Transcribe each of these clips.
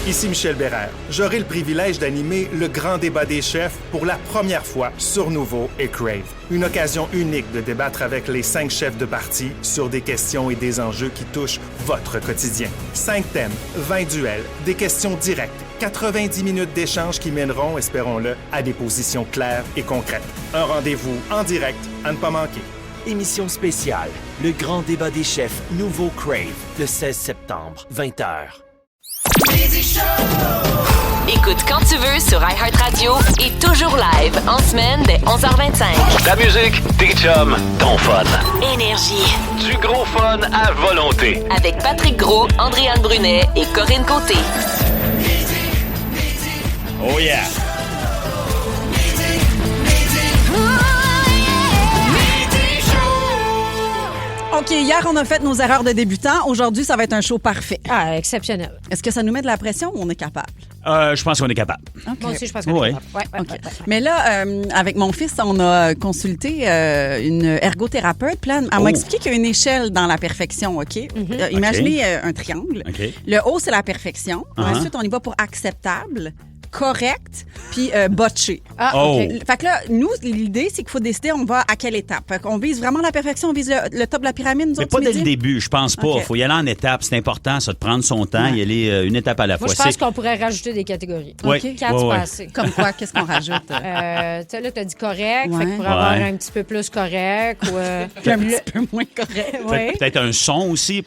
Ici Michel Bérère. J'aurai le privilège d'animer le grand débat des chefs pour la première fois sur Nouveau et Crave. Une occasion unique de débattre avec les 5 chefs de parti sur des questions et des enjeux qui touchent votre quotidien. 5 thèmes, 20 duels, des questions directes, 90 minutes d'échange qui mèneront, espérons-le, à des positions claires et concrètes. Un rendez-vous en direct à ne pas manquer. Émission spéciale, le grand débat des chefs Nouveau Crave, le 16 septembre, 20h. Écoute quand tu veux sur iHeartRadio et toujours live en semaine dès 11h25. Ta musique, tes chums, ton fun. Énergie. Du gros fun à volonté. Avec Patrick Gros, Andréane Brunet et Corinne Côté. Oh yeah! OK, hier, on a fait nos erreurs de débutants. Aujourd'hui, ça va être un show parfait. Ah, exceptionnel. Est-ce que ça nous met de la pression ou on est capable? Je pense qu'on est capable. Okay. Moi aussi, je pense qu'on est capable. Ouais, OK. Mais là, avec mon fils, on a consulté une ergothérapeute. Puis là, elle m'a expliqué qu'il y a une échelle dans la perfection, OK? Imaginez un triangle. OK. Le haut, c'est la perfection. Ensuite, on y va pour acceptable, correct, puis botché. Ah, OK. Fait que là, nous, l'idée, c'est qu'il faut décider on va à quelle étape. Fait qu'on vise vraiment la perfection, on vise le top de la pyramide, nous Mais autres, pas dès midi? le début, je pense pas. Il faut y aller en étapes. C'est important, ça, de prendre son temps, y aller une étape à la Moi, fois. je pense qu'on pourrait rajouter des catégories. Oui. OK. 4, c'est pas assez. Comme quoi? Qu'est-ce qu'on rajoute? Tu sais, là, t'as dit correct, Ouais. fait qu'il pourrait avoir Ouais. un petit peu plus correct. Ou, un petit peu moins correct. ouais. Peut-être un son aussi.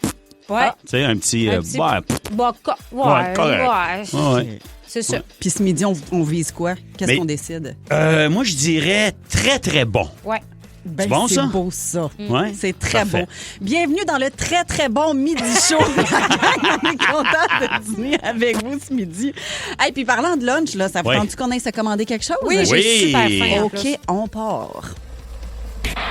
Ouais. Tu sais, un petit... Un petit- ouais. Bon, Ouais, correct. Ouais. C'est ça. Puis ce midi, on vise quoi? Qu'est-ce Mais- qu'on décide? Moi, je dirais très, très bon. Ouais. Ben, bon, c'est ça? beau, ça. Ouais. C'est très Parfait. beau. Bienvenue dans le très, très bon Midi Show. On est content de dîner avec vous ce midi. Et puis, parlant de lunch, là, ça vous Ouais. tente qu'on aille se commander quelque chose? Oui, j'ai Oui. super faim. en OK, plus. on part.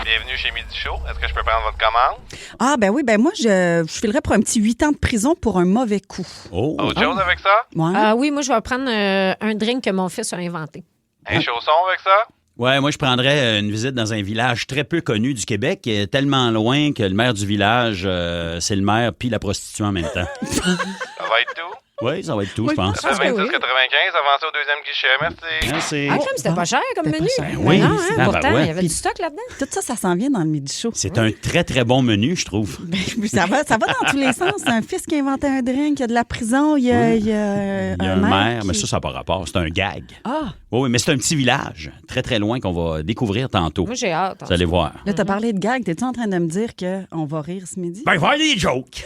Bienvenue chez Midi Show. Est-ce que je peux prendre votre commande? Ah, ben oui, ben moi, je filerais pour un petit 8 ans de prison pour un mauvais coup. Oh. Autre chose avec ça? Ouais. Oui, moi, je vais prendre un drink que mon fils a inventé. Un chausson avec ça? Ouais, moi, je prendrais une visite dans un village très peu connu du Québec, tellement loin que le maire du village, c'est le maire puis la prostituée en même temps. Ça va être tout? Oui, ça va être tout, Oui, je pense. Ça fait que oui. 26,95, avancez au deuxième guichet. Merci. Merci. Ah, crème, c'était pas cher comme C'était menu. pas cher. Oui, Non, hein, ah, pourtant, ben ouais. il y avait du stock là-dedans. Tout ça, ça s'en vient dans le Midi Show. C'est un très, très bon menu, je trouve. Ben, ça va dans tous les sens. C'est un fils qui a inventé un drink, il y a de la prison, il y a, Il y a un maire, mais qui- ça n'a pas rapport. C'est un gag. Ah, Oui, mais c'est un petit village, très, très loin, qu'on va découvrir tantôt. Moi, j'ai hâte. Vous allez voir. là, t'as parlé de gag. T'es-tu en train de me dire qu'on va rire ce midi? Ben, il va y avoir des jokes.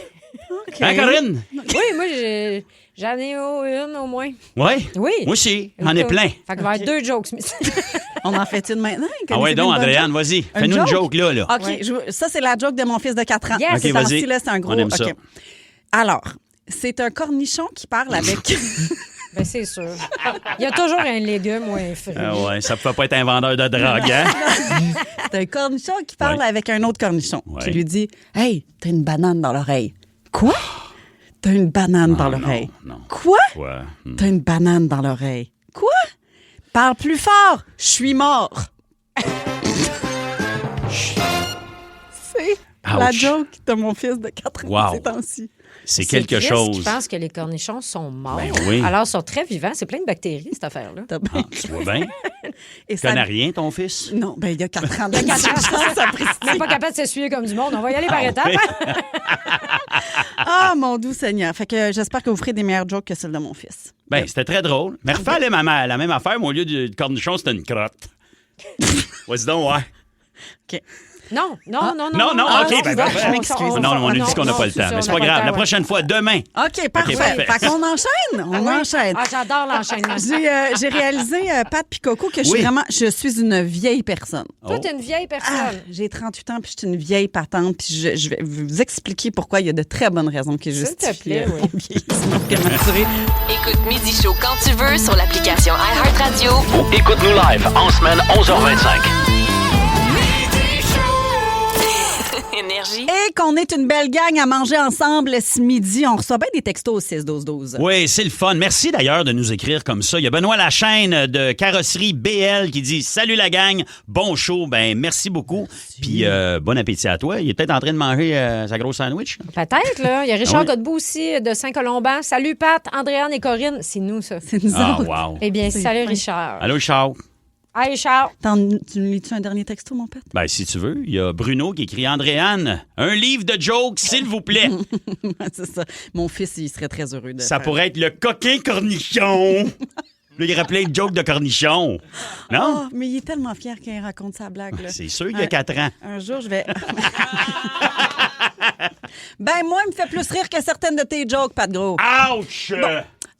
OK. Hein, Corinne? Oui, moi, j'en ai une au moins. Oui? Oui. Moi aussi, j'en ai plein. Fait qu'il va y avoir 2 jokes. On en fait une maintenant? Ah ouais, donc, Andréane, vas-y. Fais-nous une joke, là. OK, ça, c'est la joke de mon fils de 4 ans. Yes. OK, C'est vas-y. parti, là, c'est un gros... On aime ça. OK. Alors, c'est un cornichon qui parle avec... Ben, c'est sûr. Il y a toujours un légume ou un fruit. Ah ouais, ça peut pas être un vendeur de drogue, hein? C'est un cornichon qui parle Ouais. avec un autre cornichon. Ouais. Qui lui dit « Hey, t'as une banane dans l'oreille. » Quoi? T'as une banane dans l'oreille. non. Quoi? Ouais. T'as une banane dans l'oreille. Quoi? Parle plus fort. Je suis mort. C'est la Ouch. joke de mon fils de 4 ans Wow. ces temps-ci. C'est quelque triste chose. qu'ils pensent que les cornichons sont morts. Ben oui. Alors, ils sont très vivants. C'est plein de bactéries, cette affaire-là. T'as Ah, bien- tu vois bien. Et Tu connais rien, ton fils? Non, ben il y a 4 ans de chance à préciser. On n'est pas capable de s'essuyer comme du monde. On va y aller par étapes. hein? Ah, mon doux Seigneur. Fait que j'espère que vous ferez des meilleures jokes que celles de mon fils. Ben, c'était très drôle. Mais refais la même affaire, mais au lieu du cornichon, c'était une crotte. Vas-y donc, ouais. OK. Non, non, non, Non, non, OK, ben, je m'excuse. Non, on a dit qu'on n'a pas le temps. Mais c'est pas grave. La prochaine fois, demain. OK, parfait. parfait. Fait qu'on enchaîne. On enchaîne. Ah, j'adore l'enchaînement. J'ai réalisé, Pat puis Coco, que Oui. je suis une vieille personne. Toi, t'es une vieille Ah, personne. j'ai 38 ans puis je suis une vieille patente puis je vais vous expliquer pourquoi il y a de très bonnes raisons qui S'il te justifient plaît, oui. mon vieillissement prématuré. Écoute Midi Show quand tu veux sur l'application iHeartRadio. Ou écoute-nous live en semaine 11h25. Énergie. Et qu'on est une belle gang à manger ensemble ce midi. On reçoit bien des textos au 6-12-12. Oui, c'est le fun. Merci d'ailleurs de nous écrire comme ça. Il y a Benoît Lachaine de Carrosserie BL qui dit « Salut la gang, bon show. » Ben merci beaucoup. Puis bon appétit à toi. Il est peut-être en train de manger sa grosse sandwich. Peut-être, là. Il y a Richard Ah oui. Godbout aussi de Saint-Colomban. Salut, Pat, Andréane et Corinne. C'est nous, ça. C'est nous Ah, autres. wow. Eh bien, C'est salut, fin. Richard. Allô, Charles? Hey, Richard. Tu nous lis-tu un dernier texto, mon père? Ben, si tu veux, il y a Bruno qui écrit « Andréane, un livre de jokes, s'il vous plaît. » C'est ça. Mon fils, il serait très heureux de Ça faire. pourrait être le coquin cornichon. Là, il rappelait une joke de cornichon. Non? Oh, mais il est tellement fier qu'il raconte sa blague. Là. C'est sûr, il y a 4 ans. Un jour, je vais... Ben, moi, il me fait plus rire que certaines de tes jokes, Pat Gros. Ouch!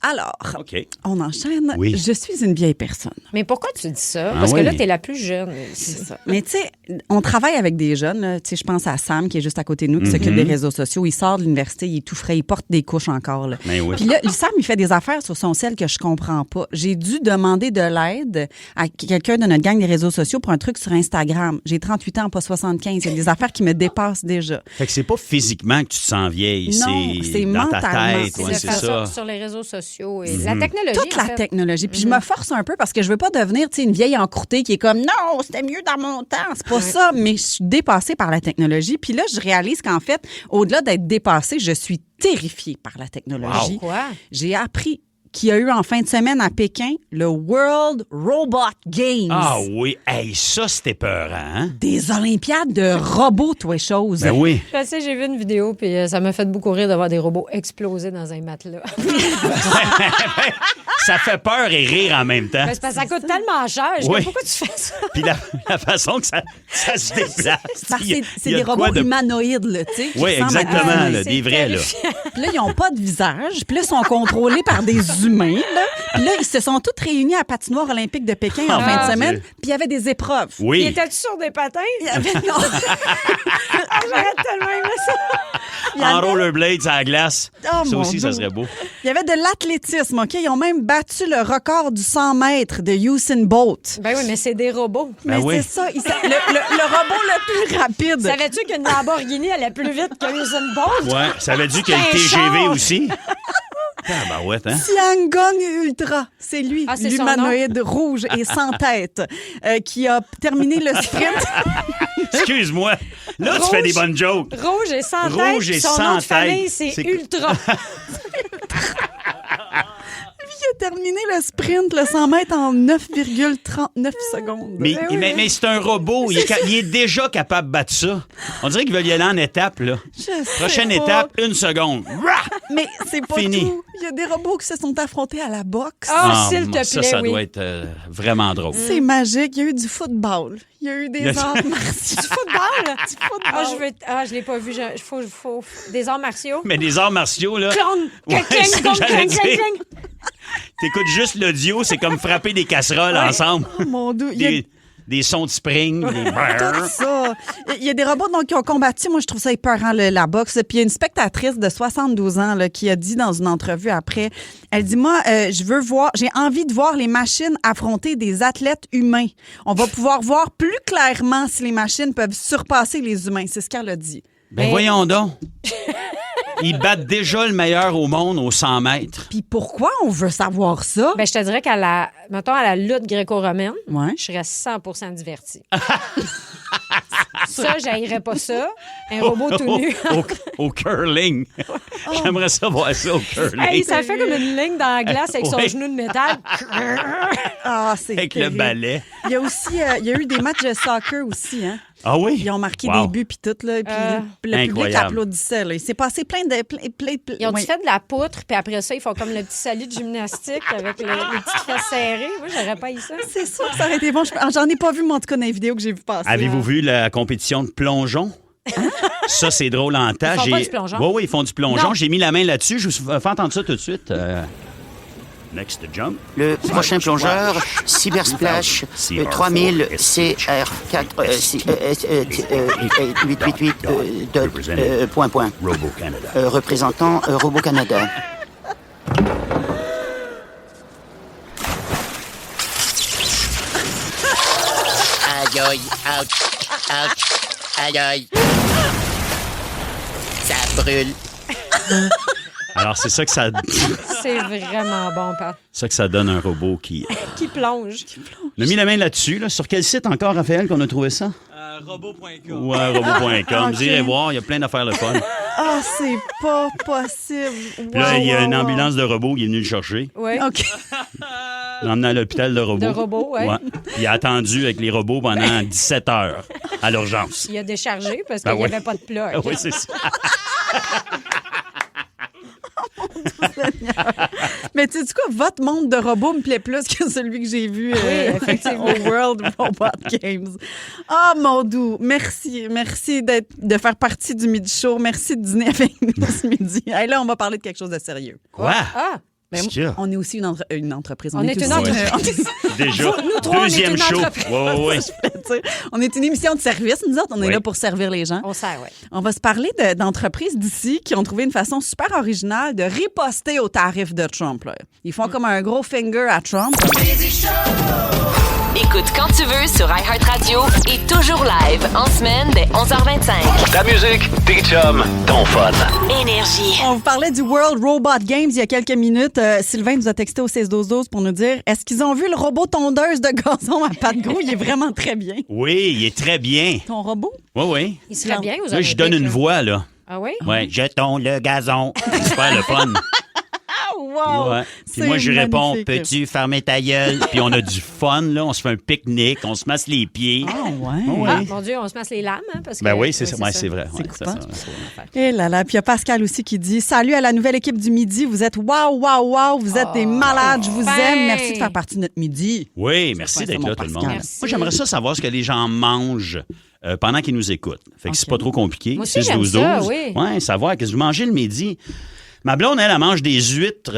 Alors, OK. on enchaîne. Oui. Je suis une vieille personne. Mais pourquoi tu dis ça? Ah Parce que oui. là, t'es la plus jeune. C'est ça. Mais tu sais, on travaille avec des jeunes. là. Tu sais, je pense à Sam, qui est juste à côté de nous, qui s'occupe des réseaux sociaux. Il sort de l'université, il est tout frais, il porte des couches encore. Là. Mais oui. Puis là, Sam, il fait des affaires sur son cell que je comprends pas. J'ai dû demander de l'aide à quelqu'un de notre gang des réseaux sociaux pour un truc sur Instagram. J'ai 38 ans, pas 75. Il y a des affaires qui me dépassent déjà. Fait que c'est pas physiquement que tu te sens vieille, Non, c'est dans ta mentalement. tête. C'est Ouais, de c'est faire ça. sur les réseaux sociaux et la technologie. Toute en la fait. technologie. Puis je me force un peu parce que je veux pas devenir, tu sais, une vieille encroûtée qui est comme non, c'était mieux dans mon temps. C'est pas ça, mais je suis dépassée par la technologie. Puis là, je réalise qu'en fait, au-delà d'être dépassée, je suis terrifiée par la technologie. Quoi? J'ai appris qu'il y a eu en fin de semaine à Pékin le World Robot Games. Ah oui, hey, ça c'était peurant, hein? Des Olympiades de robots, toi, chose. Ben oui. Je sais, j'ai vu une vidéo, puis ça m'a fait beaucoup rire de voir des robots exploser dans un matelas. Ça fait peur et rire en même temps. Ben, c'est parce que ça coûte tellement cher. Je dis, Oui. pourquoi tu fais ça? Puis la façon que ça se déplace. Parce que il y a- c'est il y a des de quoi robots de- humanoïdes, là, tu sais. qui Oui, ressemblent à des exactement, humains. là, C'est des vrais, là. terrifiant. Puis là, ils n'ont pas de visage. Puis là, ils sont contrôlés par des humains. Là. Puis là, ils se sont tous réunis à la patinoire olympique de Pékin en Oh, fin mon de semaine. Dieu. Puis il y avait des épreuves. Il Oui. était-tu sur des patins? Il y avait... Non. J'aurais tellement aimé ça. Il y En avait- rollerblades à la glace. Oh, ça mon aussi, ça Dieu. serait beau. Il y avait de l'athlétisme, OK? Ils ont même battu le record du 100 mètres de Usain Bolt. Ben oui, mais c'est des robots. Mais oui. c'est ça. Le robot le plus rapide. Savais-tu qu'une Lamborghini allait plus vite que Usain Bolt? Ouais, savais-tu qu'il y a le Un TGV char. aussi? Ah, ben ouais, hein? Tiangong Ultra, c'est lui, Ah, c'est son l'humanoïde rouge et sans tête, qui a terminé le sprint. Excuse-moi. Là, tu Rouge. fais des bonnes jokes. Rouge et sans tête. Rouge et puis son sans nom de famille, tête. c'est C'est- Ultra. Il a terminé le sprint, le 100 mètres, en 9,39 secondes. Mais, mais c'est un robot. Il est déjà capable de battre ça. On dirait qu'il veut y aller en étape, là. Je sais Prochaine pas. étape, 1 seconde. Rah! Mais c'est pas Fini. tout. Il y a des robots qui se sont affrontés à la boxe. Ah, s'il te plaît, ça oui. doit être vraiment drôle. C'est magique. Il y a eu du football. Il y a eu des Il y a- arts martiaux. Du football? Du football. Ah, je l'ai pas vu. Faut des arts martiaux. Mais des arts martiaux, là. Clone! Ouais, ça, Cling, j'allais cling, dire. cling, cling. T'écoutes juste l'audio, c'est comme frapper des casseroles ensemble. Oh, mon Dieu. Il y a Des sons de spring, des tout ça. Il y a des robots donc, qui ont combattu. Moi, je trouve ça épeurant, la boxe. Puis il y a une spectatrice de 72 ans là, qui a dit dans une entrevue après, elle dit, moi, j'ai envie de voir les machines affronter des athlètes humains. On va pouvoir voir plus clairement si les machines peuvent surpasser les humains. C'est ce qu'elle a dit. Ben voyons donc. Ils battent déjà le meilleur au monde aux 100 mètres. Puis pourquoi on veut savoir ça? Ben, je te dirais mettons, à la lutte gréco-romaine, Ouais. je serais 100% divertie. Ça, j'haïrais pas ça. Un robot tout nu. Au curling. J'aimerais ça voir ça au curling. Hey, ça fait comme une ligne dans la glace avec son Ouais. genou de métal. Ah, c'est Avec le terrible. balai. Il y a aussi, il y a eu des matchs de soccer aussi, hein? Ah oui? Ils ont marqué Wow. des buts puis tout, là. Puis le public Incroyable. applaudissait, là. Il s'est passé plein de... Ils ont oui. fait de la poutre, puis après ça, ils font comme le petit salut de gymnastique avec les petites fesses serrées. Moi, j'aurais pas eu ça. C'est sûr que ça aurait été bon. J'en ai pas vu, mais en tout cas, dans les vidéos que j'ai vu passer. Avez-vous vu la compétition de plongeon? Ça, c'est drôle en tas. Ils font pas du plongeon? Oui, ils font du plongeon. Non. J'ai mis la main là-dessus. Je vous fais entendre ça tout de suite. Next jump. Le prochain plongeur, Cybersplash, 3000 CR4 888 point. Robo-Canada. Représentant Robo-Canada. Aïe aïe, ouch, ouch, aïe aïe. brûle. Alors, c'est ça que ça... C'est vraiment bon, Pat. ça que ça donne un robot qui... Qui plonge. On a mis la main là-dessus. Là. Sur quel site encore, Raphaël, qu'on a trouvé ça? Robot.com. Ouais, robot.com. Vous Ok. irez voir, il y a plein d'affaires le fun. Ah, c'est pas possible. Puis là, il y a Wow, une wow, wow. ambulance de robot qui est venue le chercher. Oui. OK. L'emmener à l'hôpital de robots. De robots, ouais. Puis il a attendu avec les robots pendant 17 heures à l'urgence. Il a déchargé parce Ben qu'il n'y oui. avait pas de plug. Ah oui, c'est ça. Mais tu sais quoi, votre monde de robots me plaît plus que celui que j'ai vu au World Robot Games. Ah, mon doux, merci. Merci de faire partie du Midi Show. Merci de dîner avec nous ce midi. Hey, là, on va parler de quelque chose de sérieux. Quoi? Ah, Ben, Qu'est-ce qu'il y a? on est aussi une entreprise. On est une aussi- entreprise. Déjà, nous trois, on est deuxième une show. entreprise. Ouais. Tu sais, on est une émission de service, nous autres. On est Oui. là pour servir les gens. on sert, oui. On va se parler d'entreprises d'ici qui ont trouvé une façon super originale de riposter aux tarifs de Trump. Là. Ils font comme un gros finger à Trump. Écoute quand tu veux sur iHeartRadio et toujours live en semaine dès 11h25. Ta musique, tes chums, ton fun. Énergie. On vous parlait du World Robot Games il y a quelques minutes. Sylvain nous a texté au 16-12-12 pour nous dire est-ce qu'ils ont vu le robot tondeuse de gazon à Pat Gros? Il est vraiment très bien. Oui, il est très bien. Ton robot? Oui. Il serait bien aux Là, je donne une voix, là. Ah oui? Ouais, jetons le gazon. C'est super le fun. Ah, wow! Ouais. Puis C'est moi, je réponds, magnifique. peux-tu fermer ta gueule? Puis on a du fun, là. On se fait un pique-nique, on se masse les pieds. Ah, ouais. Ouais. Ah, mon Dieu, on se masse les lames, hein, parce que... Ben oui, c'est ça. ouais, c'est vrai. C'est Ouais, coupant. ça. Et là là, puis il y a Pascal aussi qui dit salut à la nouvelle équipe du Midi, vous êtes wow, vous êtes des malades, je vous Ben. aime, merci de faire partie de notre Midi. Oui, merci Ouais, d'être c'est là, mon tout le Pascal. monde. Merci. Moi, j'aimerais ça savoir ce que les gens mangent pendant qu'ils nous écoutent. Fait que c'est pas trop compliqué. Moi aussi, j'aime ça, oui. Ouais, savoir qu'est-ce que vous mangez le midi. Ma blonde, elle mange des huîtres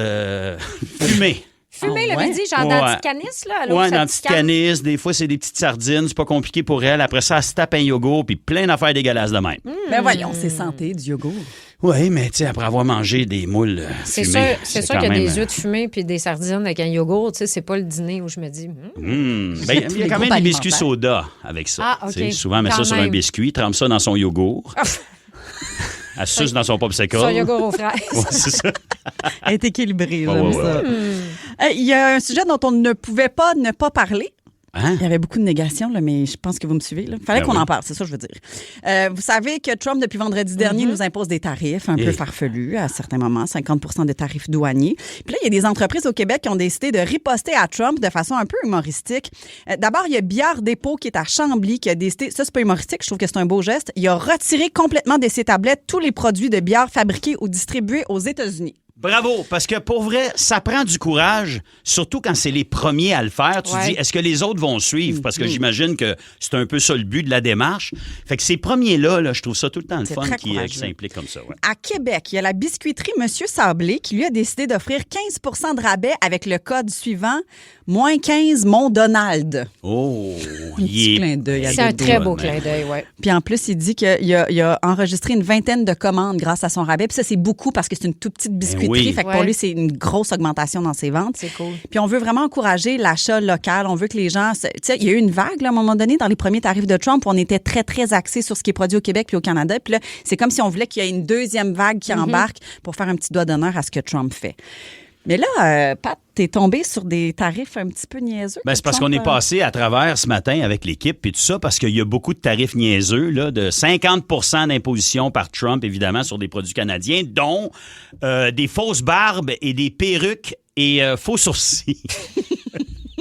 fumées. Fumer Ah, le ouais? midi, genre dans le petit canis, là. à l'eau, Ouais, ça dans le petite petit canis. Des fois, c'est des petites sardines. C'est pas compliqué pour elle. Après ça, elle se tape un yogourt puis plein d'affaires dégueulasses de même. Ben voyons, c'est santé, du yogourt. Oui, mais tu sais, après avoir mangé des moules C'est fumées, sûr, c'est sûr quand qu'il y a même, des huîtres fumées puis des sardines avec un yogourt. Tu sais, c'est pas le dîner où je me dis... Ben, il y a les quand groupes même des biscuits alimentaires. soda avec ça. Ah, OK. Tu sais, souvent, elle met Quand ça sur un même. biscuit, trempe ça dans son yogourt. Elle suce dans son popsicle. Son yogourt aux fraises. Ouais, c'est ça. Elle est équilibrée, Ouais, j'aime ouais, ça. ouais. Il y a un sujet dont on ne pouvait pas ne pas parler. Hein? Il y avait beaucoup de négations, là, mais je pense que vous me suivez. Il fallait Ben qu'on oui. en parle, c'est ça que je veux dire. Vous savez que Trump, depuis vendredi dernier, nous impose des tarifs un peu farfelus à certains moments, 50 de tarifs douaniers. Puis là, il y a des entreprises au Québec qui ont décidé de riposter à Trump de façon un peu humoristique. D'abord, il y a Bière Dépôt qui est à Chambly qui a décidé, ça c'est pas humoristique, je trouve que c'est un beau geste, il a retiré complètement de ses tablettes tous les produits de bière fabriqués ou distribués aux États-Unis. Bravo, parce que pour vrai, ça prend du courage, surtout quand c'est les premiers à le faire. Tu te Ouais. dis, est-ce que les autres vont suivre? Parce que j'imagine que c'est un peu ça le but de la démarche. Fait que ces premiers-là, là, je trouve ça tout le temps le C'est fun très qui courageux. s'impliquent comme ça. Ouais. À Québec, il y a la biscuiterie Monsieur Sablé qui lui a décidé d'offrir 15 de rabais avec le code suivant moins 15 Mon Donald. Oh, Un petit clin d'œil à C'est un Dodo. très beau mais- clin d'œil, oui. Puis en plus, il dit qu'il a enregistré une vingtaine de commandes grâce à son rabais. Puis ça, c'est beaucoup parce que c'est une toute petite biscuiterie. oui. Fait que pour Ouais. lui, c'est une grosse augmentation dans ses ventes. C'est cool. Puis on veut vraiment encourager l'achat local. On veut que les gens... Tu sais, il y a eu une vague, là, à un moment donné, dans les premiers tarifs de Trump, où on était très, très axé sur ce qui est produit au Québec puis au Canada. Puis là, c'est comme si on voulait qu'il y ait une deuxième vague qui embarque pour faire un petit doigt d'honneur à ce que Trump fait. Mais là, Pat, t'es tombé sur des tarifs un petit peu niaiseux. Ben, c'est parce qu'on est passé à travers ce matin avec l'équipe et tout ça, parce qu'il y a beaucoup de tarifs niaiseux, là, de 50 d'imposition par Trump, évidemment, sur des produits canadiens, dont des fausses barbes et des perruques et faux sourcils.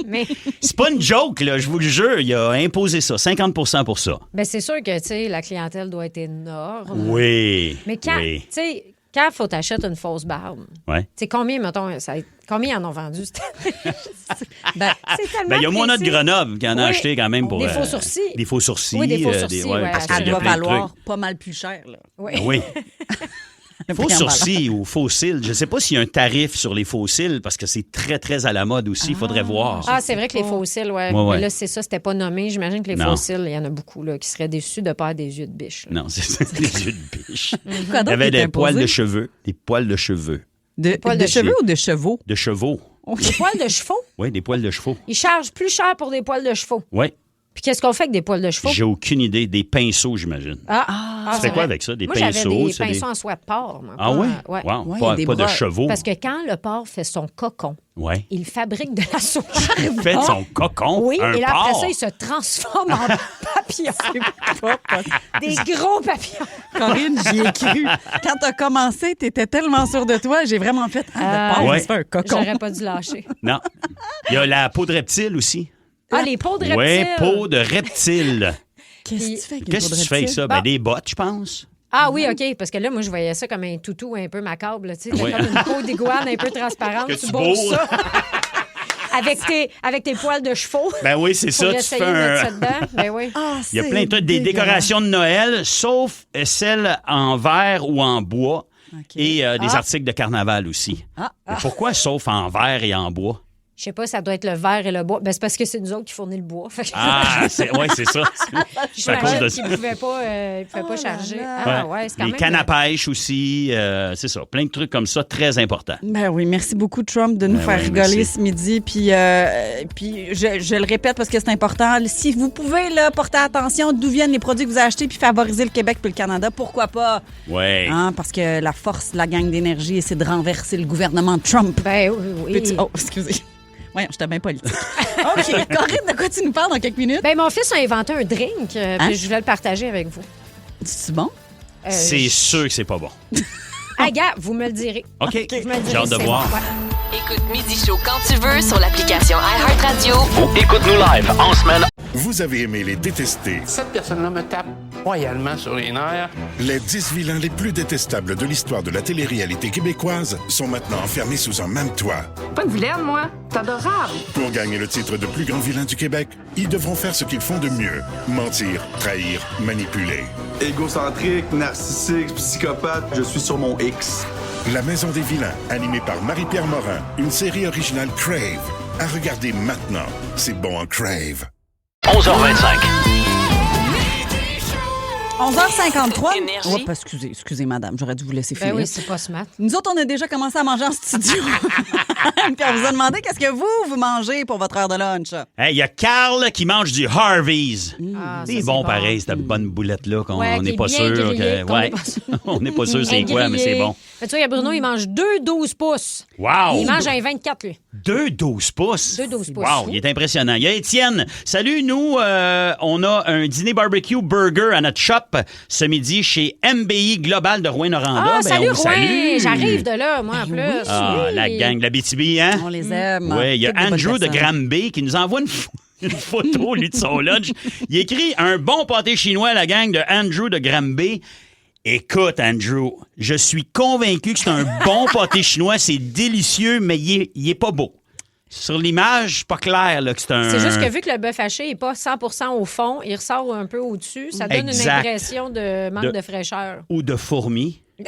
Mais C'est pas une joke, là, je vous le jure. Il a imposé ça, 50 pour ça. ben, c'est sûr que, tu sais, la clientèle doit être énorme. Oui. Mais quand, Oui. tu sais, quand faut t'acheter une fausse barbe, Ouais. tu sais, combien, mettons, combien ils en ont vendu? Ben, C'est tellement Ben, il y a Mona de précis. Grenoble qui en a Oui. acheté quand même pour... Des faux sourcils. Des faux sourcils. Oui, des faux sourcils, ouais, parce elle qu'il y a doit plein de valoir trucs. pas mal plus cher. Là. Oui. Oui. Le Faux prix en sourcils ou faux cils. Je ne sais pas s'il y a un tarif sur les faux cils parce que c'est très, très à la mode aussi. Il faudrait voir. Ah, c'est vrai que les fossiles, ouais. Ouais, ouais. Mais là, c'est ça, c'était pas nommé. J'imagine que les Non. fossiles, il y en a beaucoup là, qui seraient déçus de pas avoir des yeux de biche. là. Non, c'est des yeux de biche. Quoi Il d'autre y avait qui est des poils imposé? de cheveux. Des poils de cheveux. poils de de cheveux ou de chevaux? De chevaux. Des poils de chevaux? Oui, des poils de chevaux. Ils chargent plus cher pour des poils de chevaux. Oui. Puis qu'est-ce qu'on fait avec des poils de chevaux? J'ai aucune idée. Des pinceaux, j'imagine. Tu c'est fais quoi vrai. avec ça? Des Moi, pinceaux? j'avais des c'est pinceaux en soie de porc. Moi, Ah oui? Ouais. Wow. Ouais, Pas de bras. chevaux. Parce que quand le porc fait son cocon, Ouais. il fabrique de la soie. Il fait son cocon. Oui, un et là, après porc. ça, il se transforme en papillon. Des gros papillons. Corinne, j'y ai cru. Quand t'as commencé, t'étais tellement sûre de toi, j'ai vraiment fait le porc, Ouais. il se fait un cocon. J'aurais pas dû lâcher. Non. Il y a la peau de reptile aussi. Ah, les peaux de reptiles. Oui, peau de reptile. Qu'est-ce que tu fais avec une Qu'est-ce que peau de tu fais avec reptile? ça? Ben, des bottes, je pense. Ah oui, OK, parce que là, moi, je voyais ça comme un toutou un peu macabre, là, tu sais, Oui. comme une peau d'iguane un peu transparente. Que tu tu bourres bourres. ça avec tes poils de chevaux. Ben oui, c'est ça. Pour Tu essayer fais de mettre ça un... dedans. Ben oui. Ah, Il y a c'est plein de trucs, des dégueulasse. décorations de Noël, sauf celles en verre ou en bois. OK. Et des articles de carnaval aussi. Mais pourquoi sauf en verre et en bois? Je sais pas, ça doit être le verre et le bois. Ben, c'est parce que c'est nous autres qui fournissent le bois. Fait que Ah, c'est ça. C'est à cause de j'imagine ça. qu'ils pouvaient pas charger. là. Ah ouais, c'est quand Les même... cannes à pêche aussi, c'est ça. Plein de trucs comme ça, très importants. Ben oui, merci beaucoup, Trump, de nous Ben faire oui, rigoler merci. ce midi. Puis je le répète parce que c'est important. Si vous pouvez là, porter attention d'où viennent les produits que vous achetez puis favoriser le Québec puis le Canada, pourquoi pas? Ouais. Hein, parce que la force de la gang d'énergie, c'est de renverser le gouvernement Trump. Ben oui. Petit- Oh, excusez. Voyons, j'étais bien politique. OK. Corinne, de quoi tu nous parles dans quelques minutes? Ben, mon fils a inventé un drink, Hein? puis je voulais le partager avec vous. C'est bon? C'est sûr que c'est pas bon. Ah, gars, vous me le direz. OK. Vous me le direz J'ai hâte de si c'est voir. bon. Ouais. Écoute Midi Show quand tu veux sur l'application iHeartRadio. Ou écoute-nous live en semaine. Vous avez aimé les détestés, Cette personne-là me tape royalement sur les nerfs. les 10 vilains les plus détestables de l'histoire de la télé-réalité québécoise sont maintenant enfermés sous un même toit. Pas de vilaine, moi. C'est adorable. Pour gagner le titre de plus grand vilain du Québec, ils devront faire ce qu'ils font de mieux: mentir, trahir, manipuler. Égocentrique, narcissique, psychopathe, je suis sur mon X. La Maison des vilains, animée par Marie-Pierre Morin, une série originale Crave. À regarder maintenant, c'est bon en Crave. 11h25. 11h53. Énergie. Oh, excusez, madame, j'aurais dû vous laisser Ben finir. oui, c'est pas smart. Nous autres, on a déjà commencé à manger en studio. Puis on vous a demandé qu'est-ce que vous mangez pour votre heure de lunch. Hey, il y a Carl qui mange du Harvey's. Ah, C'est bon, pareil, cette bonne boulette-là qu'on Ouais, qui n'est est pas bien sûr. grillée, qu'on Ouais. n'est pas sûr. On n'est pas sûr c'est Bien quoi, mais c'est grillé. bon. Mais tu vois, il y a Bruno, il mange 2 12 pouces. Wow! Il mange un 24, lui. 2 12 pouces. 2 12 pouces. Wow, il est impressionnant. Il y a Étienne. Salut, nous, on a un dîner barbecue burger à notre shop ce midi chez MBI Global de Rouyn-Noranda. Ah, Ben, salut, on Rouen. salue. J'arrive de là, moi, en plus. Ah, Oui. la gang de la BTB, hein? On les aime. Oui, il y a Toutes des bonnes Andrew de personnes. Granby qui nous envoie une photo, lui, de son lunch. Il écrit un bon pâté chinois à la gang de Andrew de Granby. Écoute, Andrew, je suis convaincu que c'est un bon pâté chinois. C'est délicieux, mais il est pas beau. Sur l'image, c'est pas clair là, que c'est un... C'est juste que vu que le bœuf haché n'est pas 100% au fond, il ressort un peu au-dessus, ça donne une Exact. impression de manque de fraîcheur. Ou de fourmis. De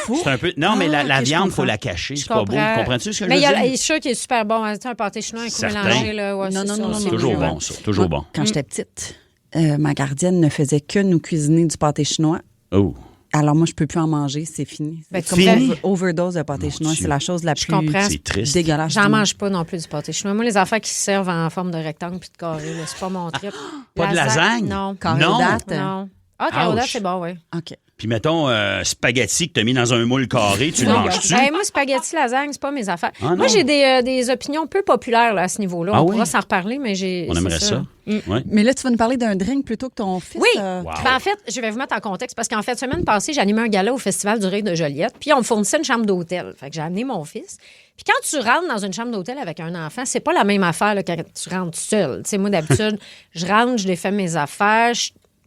fou. C'est un peu... Non, mais la ok, je viande, il faut comprends. la cacher. C'est Je pas beau. comprends. Comprends-tu ce que Mais je veux dire? il est sûr qu'il est super bon. Hein. Un pâté chinois, un coup Certain. mélangé. Là. Ouais, Non, c'est non, ça, non, c'est non, Toujours mieux, bon, ouais. ça. Toujours bon. Quand j'étais petite, ma gardienne ne faisait que nous cuisiner du pâté chinois. Oh. Alors moi, je peux plus en manger, c'est fini. Ben, C'est comme fini? une overdose de pâté chinois, Dieu. c'est la chose la plus comprends. C'est triste. dégueulasse. J'en du monde. mange pas non plus du pâté chinois. Moi, les affaires qui se servent en forme de rectangle puis de carré, là, c'est pas mon trip. Pas de lasagne? Non. Carré Non. aux dates? Non. Ah, carré aux dates, Ouch. c'est bon, oui. OK. Puis mettons, spaghetti que t'as mis dans un moule carré, tu le manges-tu? Moi, spaghetti, lasagne, c'est pas mes affaires. Ah, non. Moi, j'ai des opinions peu populaires là, à ce niveau-là. Ah On oui? pourra s'en reparler, mais j'ai. On c'est aimerait ça. Ouais. Mais là, tu vas nous parler d'un drink plutôt que ton fils. Oui. euh, Wow. Ben, en fait, je vais vous mettre en contexte parce qu'en fait, semaine passée, j'animais un gala au Festival du Rire de Joliette, puis on me fournissait une chambre d'hôtel. Fait que j'ai amené mon fils. Puis quand tu rentres dans une chambre d'hôtel avec un enfant, c'est pas la même affaire là, quand tu rentres seul. Tu sais, moi, d'habitude, je rentre, je défais mes affaires.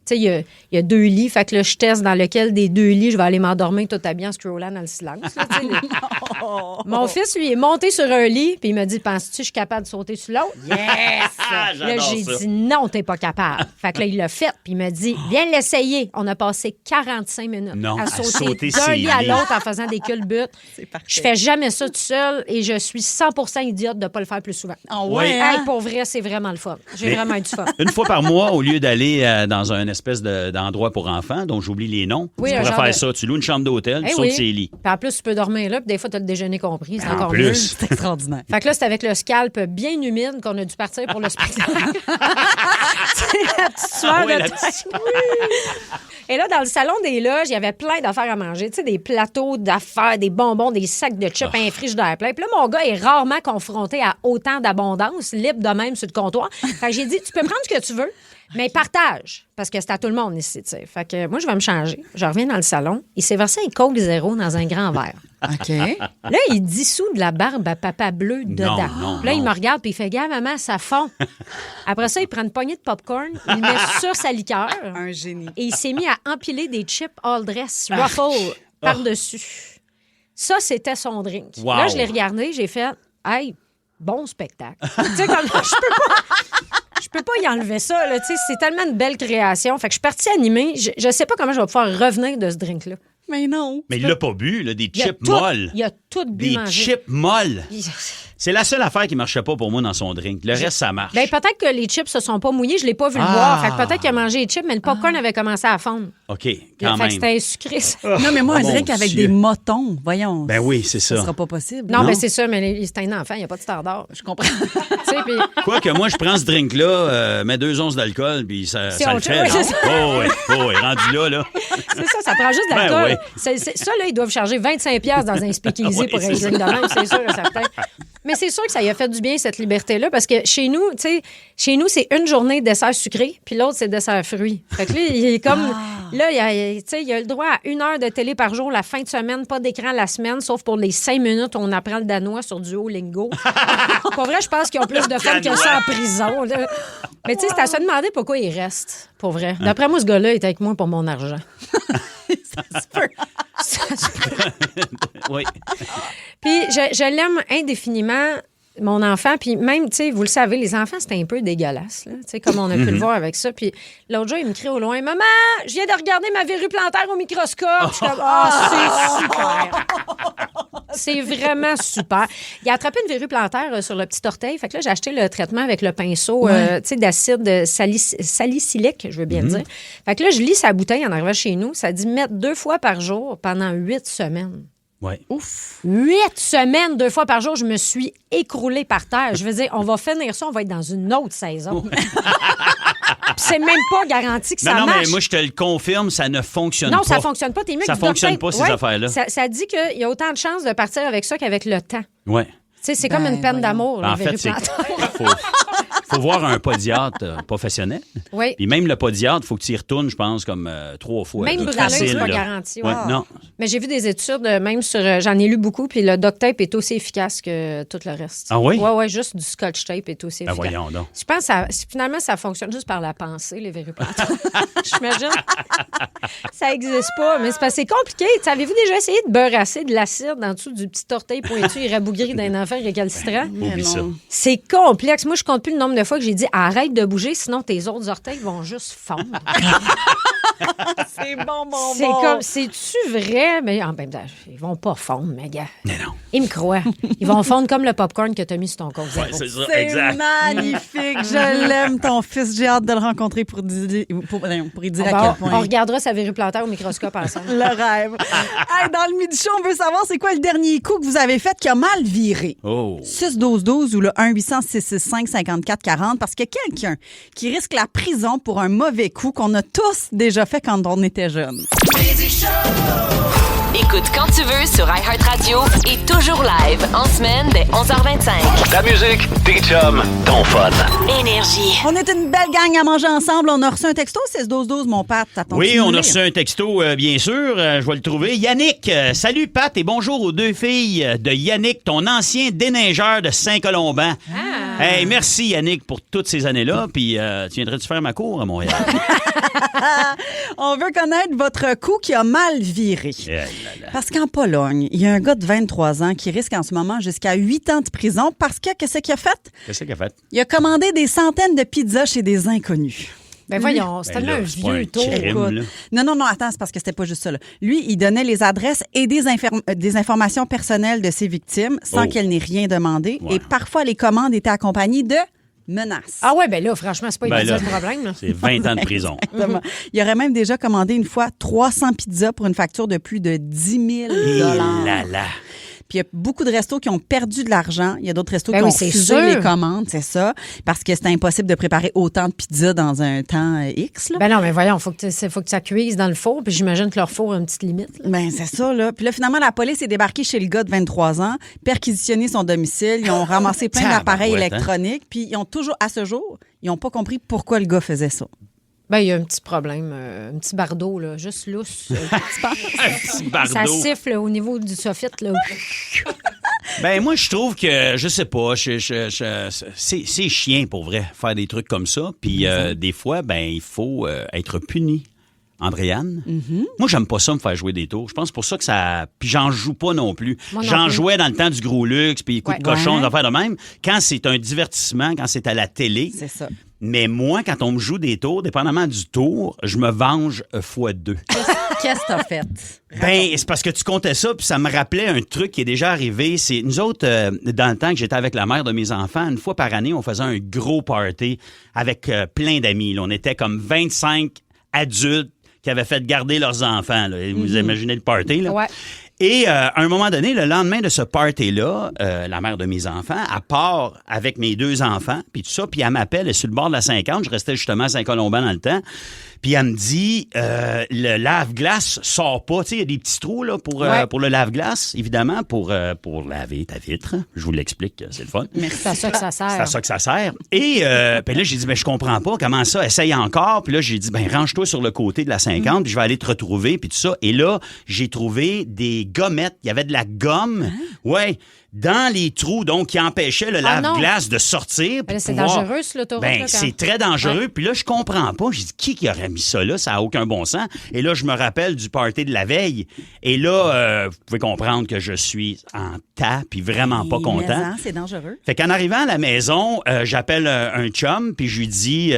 Tu sais, il y a 2 lits. Fait que là, je teste dans lequel des 2 lits, je vais aller m'endormir tout habillé en scrollant dans le silence. Là, tu sais, Mon fils, lui, est monté sur un lit, puis il m'a dit, penses-tu que je suis capable de sauter sur l'autre? Yes! Là, J'adore j'ai ça. dit, non, t'es pas capable. Fait que là, il l'a fait, puis il m'a dit, viens l'essayer. On a passé 45 minutes Non, à à sauter sauter d'un ses lit à lits. l'autre en faisant des culbutes. C'est parfait. Je fais jamais ça tout seul et je suis 100% idiote de pas le faire plus souvent. Ah Oui. ouais, hein? Hey, pour vrai, c'est vraiment le fun. J'ai Mais- vraiment eu du fun. Une fois par mois, au lieu d'aller dans un espèce d'endroit pour enfants dont j'oublie les noms. Oui, tu un pourrais genre faire de- ça. Tu loues une chambre d'hôtel, tu sautes ses lits. Puis en plus, tu peux dormir là, puis des fois, tu as le déjeuner compris. C'est En encore plus. mieux. C'est extraordinaire. Fait que là, c'est avec le scalp bien humide qu'on a dû partir pour le spectacle. C'est la petite sueur Ah ouais, de la tête. petite- Et là, dans le salon des loges, il y avait plein d'affaires à manger. Tu sais, des plateaux d'affaires, des bonbons, des sacs de chips, un frigidaire plein. Puis là, mon gars est rarement confronté à autant d'abondance, libre de même sur le comptoir. Fait que j'ai dit, tu peux prendre ce que tu veux, mais partage. Parce que c'est à tout le monde ici, tu sais. Fait que moi, je vais me changer. Je reviens dans le salon. Il s'est versé un Coke Zéro dans un grand verre. OK. Là, il dissout de la barbe à papa bleu dedans. non, Puis là, il non. me regarde puis il fait « Gars, maman, ça fond. » Après ça, il prend une poignée de popcorn, il met sur sa liqueur Un génie. et il s'est mis à empiler des chips all dress Ruffle par-dessus. Ça, c'était son drink. Wow. Là, je l'ai regardé, j'ai fait « Hey, bon spectacle. » Tu sais, comme je peux pas y enlever ça. Là, tu sais, c'est tellement une belle création. Fait que je suis partie animer. Je sais pas comment je vais pouvoir revenir de ce drink-là. Mais non. Mais il l'a pas bu, là, des Il a chips tout- molles. Il a tout bu Des manger. chips molles. Il- C'est la seule affaire qui marchait pas pour moi dans son drink. Le reste, ça marche. Ben, peut-être que les chips se sont pas mouillés, je l'ai pas vu le boire. Fait que peut-être qu'il a mangé les chips, mais le popcorn avait commencé à fondre. OK, Fait quand que même. c'était sucré, ça. Non, mais moi, un Oh, drink mon avec Dieu. des motons, voyons. Ben oui, c'est Ça ça. sera pas possible. Non, ben c'est ça, mais c'est un enfant, il n'y a pas de standard. Je comprends. Tu sais, puis Quoique moi, je prends ce drink-là, mets 2 onces d'alcool, puis ça C'est le autre fait. chose, là. c'est ça. Oh, ouais, rendu là. c'est ça, ça prend juste de Ben l'alcool. ouais. Ça, là, ils doivent charger 25$ dans un speakeasy Oui, pour un c'est drink de même, c'est sûr et certain. Mais c'est sûr que ça y a fait du bien, cette liberté-là, parce que chez nous, tu sais, c'est une journée de dessert sucré, puis l'autre, c'est dessert fruits. Fait que là, il est comme... Là, tu sais, il a le droit à 1 heure de télé par jour la fin de semaine, pas d'écran la semaine, sauf pour les 5 minutes où on apprend le danois sur Duolingo. Pour vrai, je pense qu'ils ont plus de fun que ça en prison. Là. Mais tu sais, c'est à se demander pourquoi il reste, pour vrai. D'après moi, ce gars-là est avec moi pour mon argent. Ça se peut. Ça se peut. Oui. Puis je l'aime indéfiniment, mon enfant. Puis même, tu sais, vous le savez, les enfants, c'est un peu dégueulasse, là. Tu sais, comme on a pu le voir avec ça. Puis l'autre jour, il me crie au loin, « Maman, je viens de regarder ma verrue plantaire au microscope. » Je suis comme, « Ah, c'est super. » C'est vraiment super. Il a attrapé une verrue plantaire sur le petit orteil. Fait que là, j'ai acheté le traitement avec le pinceau, tu sais, d'acide salicylique, je veux bien dire. Fait que là, je lis sa bouteille en arrivant chez nous. Ça dit mettre 2 fois par jour pendant 8 semaines. Ouais. Ouf! 8 semaines, 2 fois par jour, je me suis écroulée par terre. Je veux dire, on va finir ça, on va être dans une autre saison. Puis c'est même pas garanti que ça Non, marche. mais moi, je te le confirme, ça ne fonctionne pas. Non, ça fonctionne pas. T'es mieux Ça que du duct fonctionne tape. pas, ces Ouais, affaires-là. Ça dit qu'il y a autant de chances de partir avec ça qu'avec le temps. Ouais. Tu sais, c'est comme une peine d'amour, En la fait, verrue c'est plantaire. faut voir un podiatre professionnel. Oui. Puis même le podiatre, il faut que tu y retournes, je pense, comme 3 fois. Même C'est brûlé, facile, c'est pas là. garanti. Ouais, Ouais. non. Mais j'ai vu des études, même sur... j'en ai lu beaucoup, puis le duct tape est aussi efficace que tout le reste. Ah oui? Oui, juste du scotch tape est aussi Ben efficace. voyons donc. Je pense que finalement, ça fonctionne juste par la pensée, les verrues plantaires. J'imagine. Ça n'existe pas, mais c'est parce que c'est compliqué. Tu sais, avez-vous déjà essayé de beurrasser de l'acide en dessous du petit orteil pointu et rabougri d'un enfant récalcitrant? Oublie ça. C'est complexe. Moi, je compte plus le nombre de fois que j'ai dit arrête de bouger, sinon tes autres orteils vont juste fondre. C'est bon, bon, C'est comme, c'est-tu vrai? Mais en même temps, ils vont pas fondre, mes gars. Mais non. Ils me croient. Ils vont fondre comme le popcorn que t'as mis sur ton Coke Zéro. Ouais, c'est ça, C'est exact. magnifique. Je l'aime, ton fils. J'ai hâte de le rencontrer pour y dire à Bon, quel on point. regardera sa verrue plantaire au microscope ensemble. Le rêve. Hey, dans le Midi Show, on veut savoir c'est quoi le dernier coup que vous avez fait qui a mal viré. Oh. 6-12-12 ou le 1-800-665-5440 parce qu'il y a quelqu'un qui risque la prison pour un mauvais coup qu'on a tous déjà fait quand on était jeunes. Écoute quand tu veux sur iHeartRadio et toujours live en semaine dès 11h25. Ta musique, tes chums, ton fun. Énergie. On est une belle gang à manger ensemble. On a reçu un texto 6-12-12, mon Pat. T'attends-tu Oui, de on nous a lire? reçu un texto, bien sûr. Je vais le trouver. Yannick, salut Pat et bonjour aux 2 filles de Yannick, ton ancien déneigeur de Saint-Colomban. Hey, merci Yannick pour toutes ces années-là. Puis, tu viendrais-tu faire ma cour à Montréal? On veut connaître votre coup qui a mal viré. Eh là là. Parce qu'en Pologne, il y a un gars de 23 ans qui risque en ce moment jusqu'à 8 ans de prison parce que, qu'est-ce qu'il a fait? Qu'est-ce qu'il a fait? Il a commandé des centaines de pizzas chez des inconnus. Ben voyons, c'est Ben tellement là, un c'est pas un vieux tour. crime, Écoute. là. Non, attends, c'est parce que c'était pas juste ça. Là. Lui, il donnait les adresses et des informations personnelles de ses victimes sans Oh. qu'elles n'aient rien demandé. Ouais. Et parfois, les commandes étaient accompagnées de menace. Ah ouais, ben là, franchement, c'est pas Ben immédiat là, le problème. Là. C'est 20 ans de prison. Exactement. Il aurait même déjà commandé une fois 300 pizzas pour une facture de plus de 10 000 Et là là. Puis il y a beaucoup de restos qui ont perdu de l'argent. Il y a d'autres restos Ben qui oui, ont c'est refusé sûr. les commandes, c'est ça, parce que c'était impossible de préparer autant de pizzas dans un temps X. Là. Ben non, mais voyons, faut que ça cuise dans le four, puis j'imagine que leur four a une petite limite. Là. Ben, c'est ça, là. Puis là, finalement, la police est débarquée chez le gars de 23 ans, perquisitionné son domicile. Ils ont ramassé plein d'appareils Tabarouette, hein? électroniques. Puis ils ont toujours, à ce jour, ils n'ont pas compris pourquoi le gars faisait ça. Ben, il y a un petit problème, un petit bardeau, là, juste lousse. Un petit bardeau. Ça siffle au niveau du soffit, là. Ben moi, je trouve que, je sais pas, c'est chiant pour vrai, faire des trucs comme ça. Puis des fois, ben il faut être puni. Andréane? Moi, j'aime pas ça me faire jouer des tours. Je pense pour ça que ça... Puis j'en joue pas non plus. Moi non J'en plus. jouais dans le temps du gros luxe, puis coups de cochon, Ouais. d'affaires de même. Quand c'est un divertissement, quand c'est à la télé. C'est ça. Mais moi, quand on me joue des tours, dépendamment du tour, je me venge fois 2. Qu'est-ce que t'as fait? Ben, c'est parce que tu comptais ça, puis ça me rappelait un truc qui est déjà arrivé. C'est nous autres, dans le temps que j'étais avec la mère de mes enfants, une fois par année, on faisait un gros party avec plein d'amis. Là. On était comme 25 adultes qui avaient fait garder leurs enfants. Là. Vous imaginez le party, là? Ouais. Et à un moment donné, le lendemain de ce party-là, la mère de mes enfants, elle part avec mes 2 enfants, puis tout ça, puis elle m'appelle, elle est sur le bord de la 50, je restais justement à Saint-Colomban dans le temps, puis elle me dit, le lave-glace sort pas, tu sais, il y a des petits trous là, pour le lave-glace, évidemment, pour laver ta vitre. Je vous l'explique, c'est le fun. Mais c'est à ça que ça sert. C'est à ça que ça sert. Et puis là, j'ai dit, ben, je comprends pas. Comment ça? Essaye encore. Puis là, j'ai dit, ben, range-toi sur le côté de la 50, puis je vais aller te retrouver, puis tout ça. Et là, j'ai trouvé des gommettes. Il y avait de la gomme. Ouais. Dans les trous, donc, qui empêchaient le lave-glace de sortir. Ben là, c'est pouvoir- dangereux, sur l'autoroute. Ben, là, quand- c'est très dangereux. Ouais. Puis là, je comprends pas. J'ai dit, qui aurait mis ça là? Ça n'a aucun bon sens. Et là, je me rappelle du party de la veille. Et là, vous pouvez comprendre que je suis en tas, puis vraiment pas content. Mais, hein, c'est dangereux. Fait qu'en arrivant à la maison, j'appelle un chum, puis je lui dis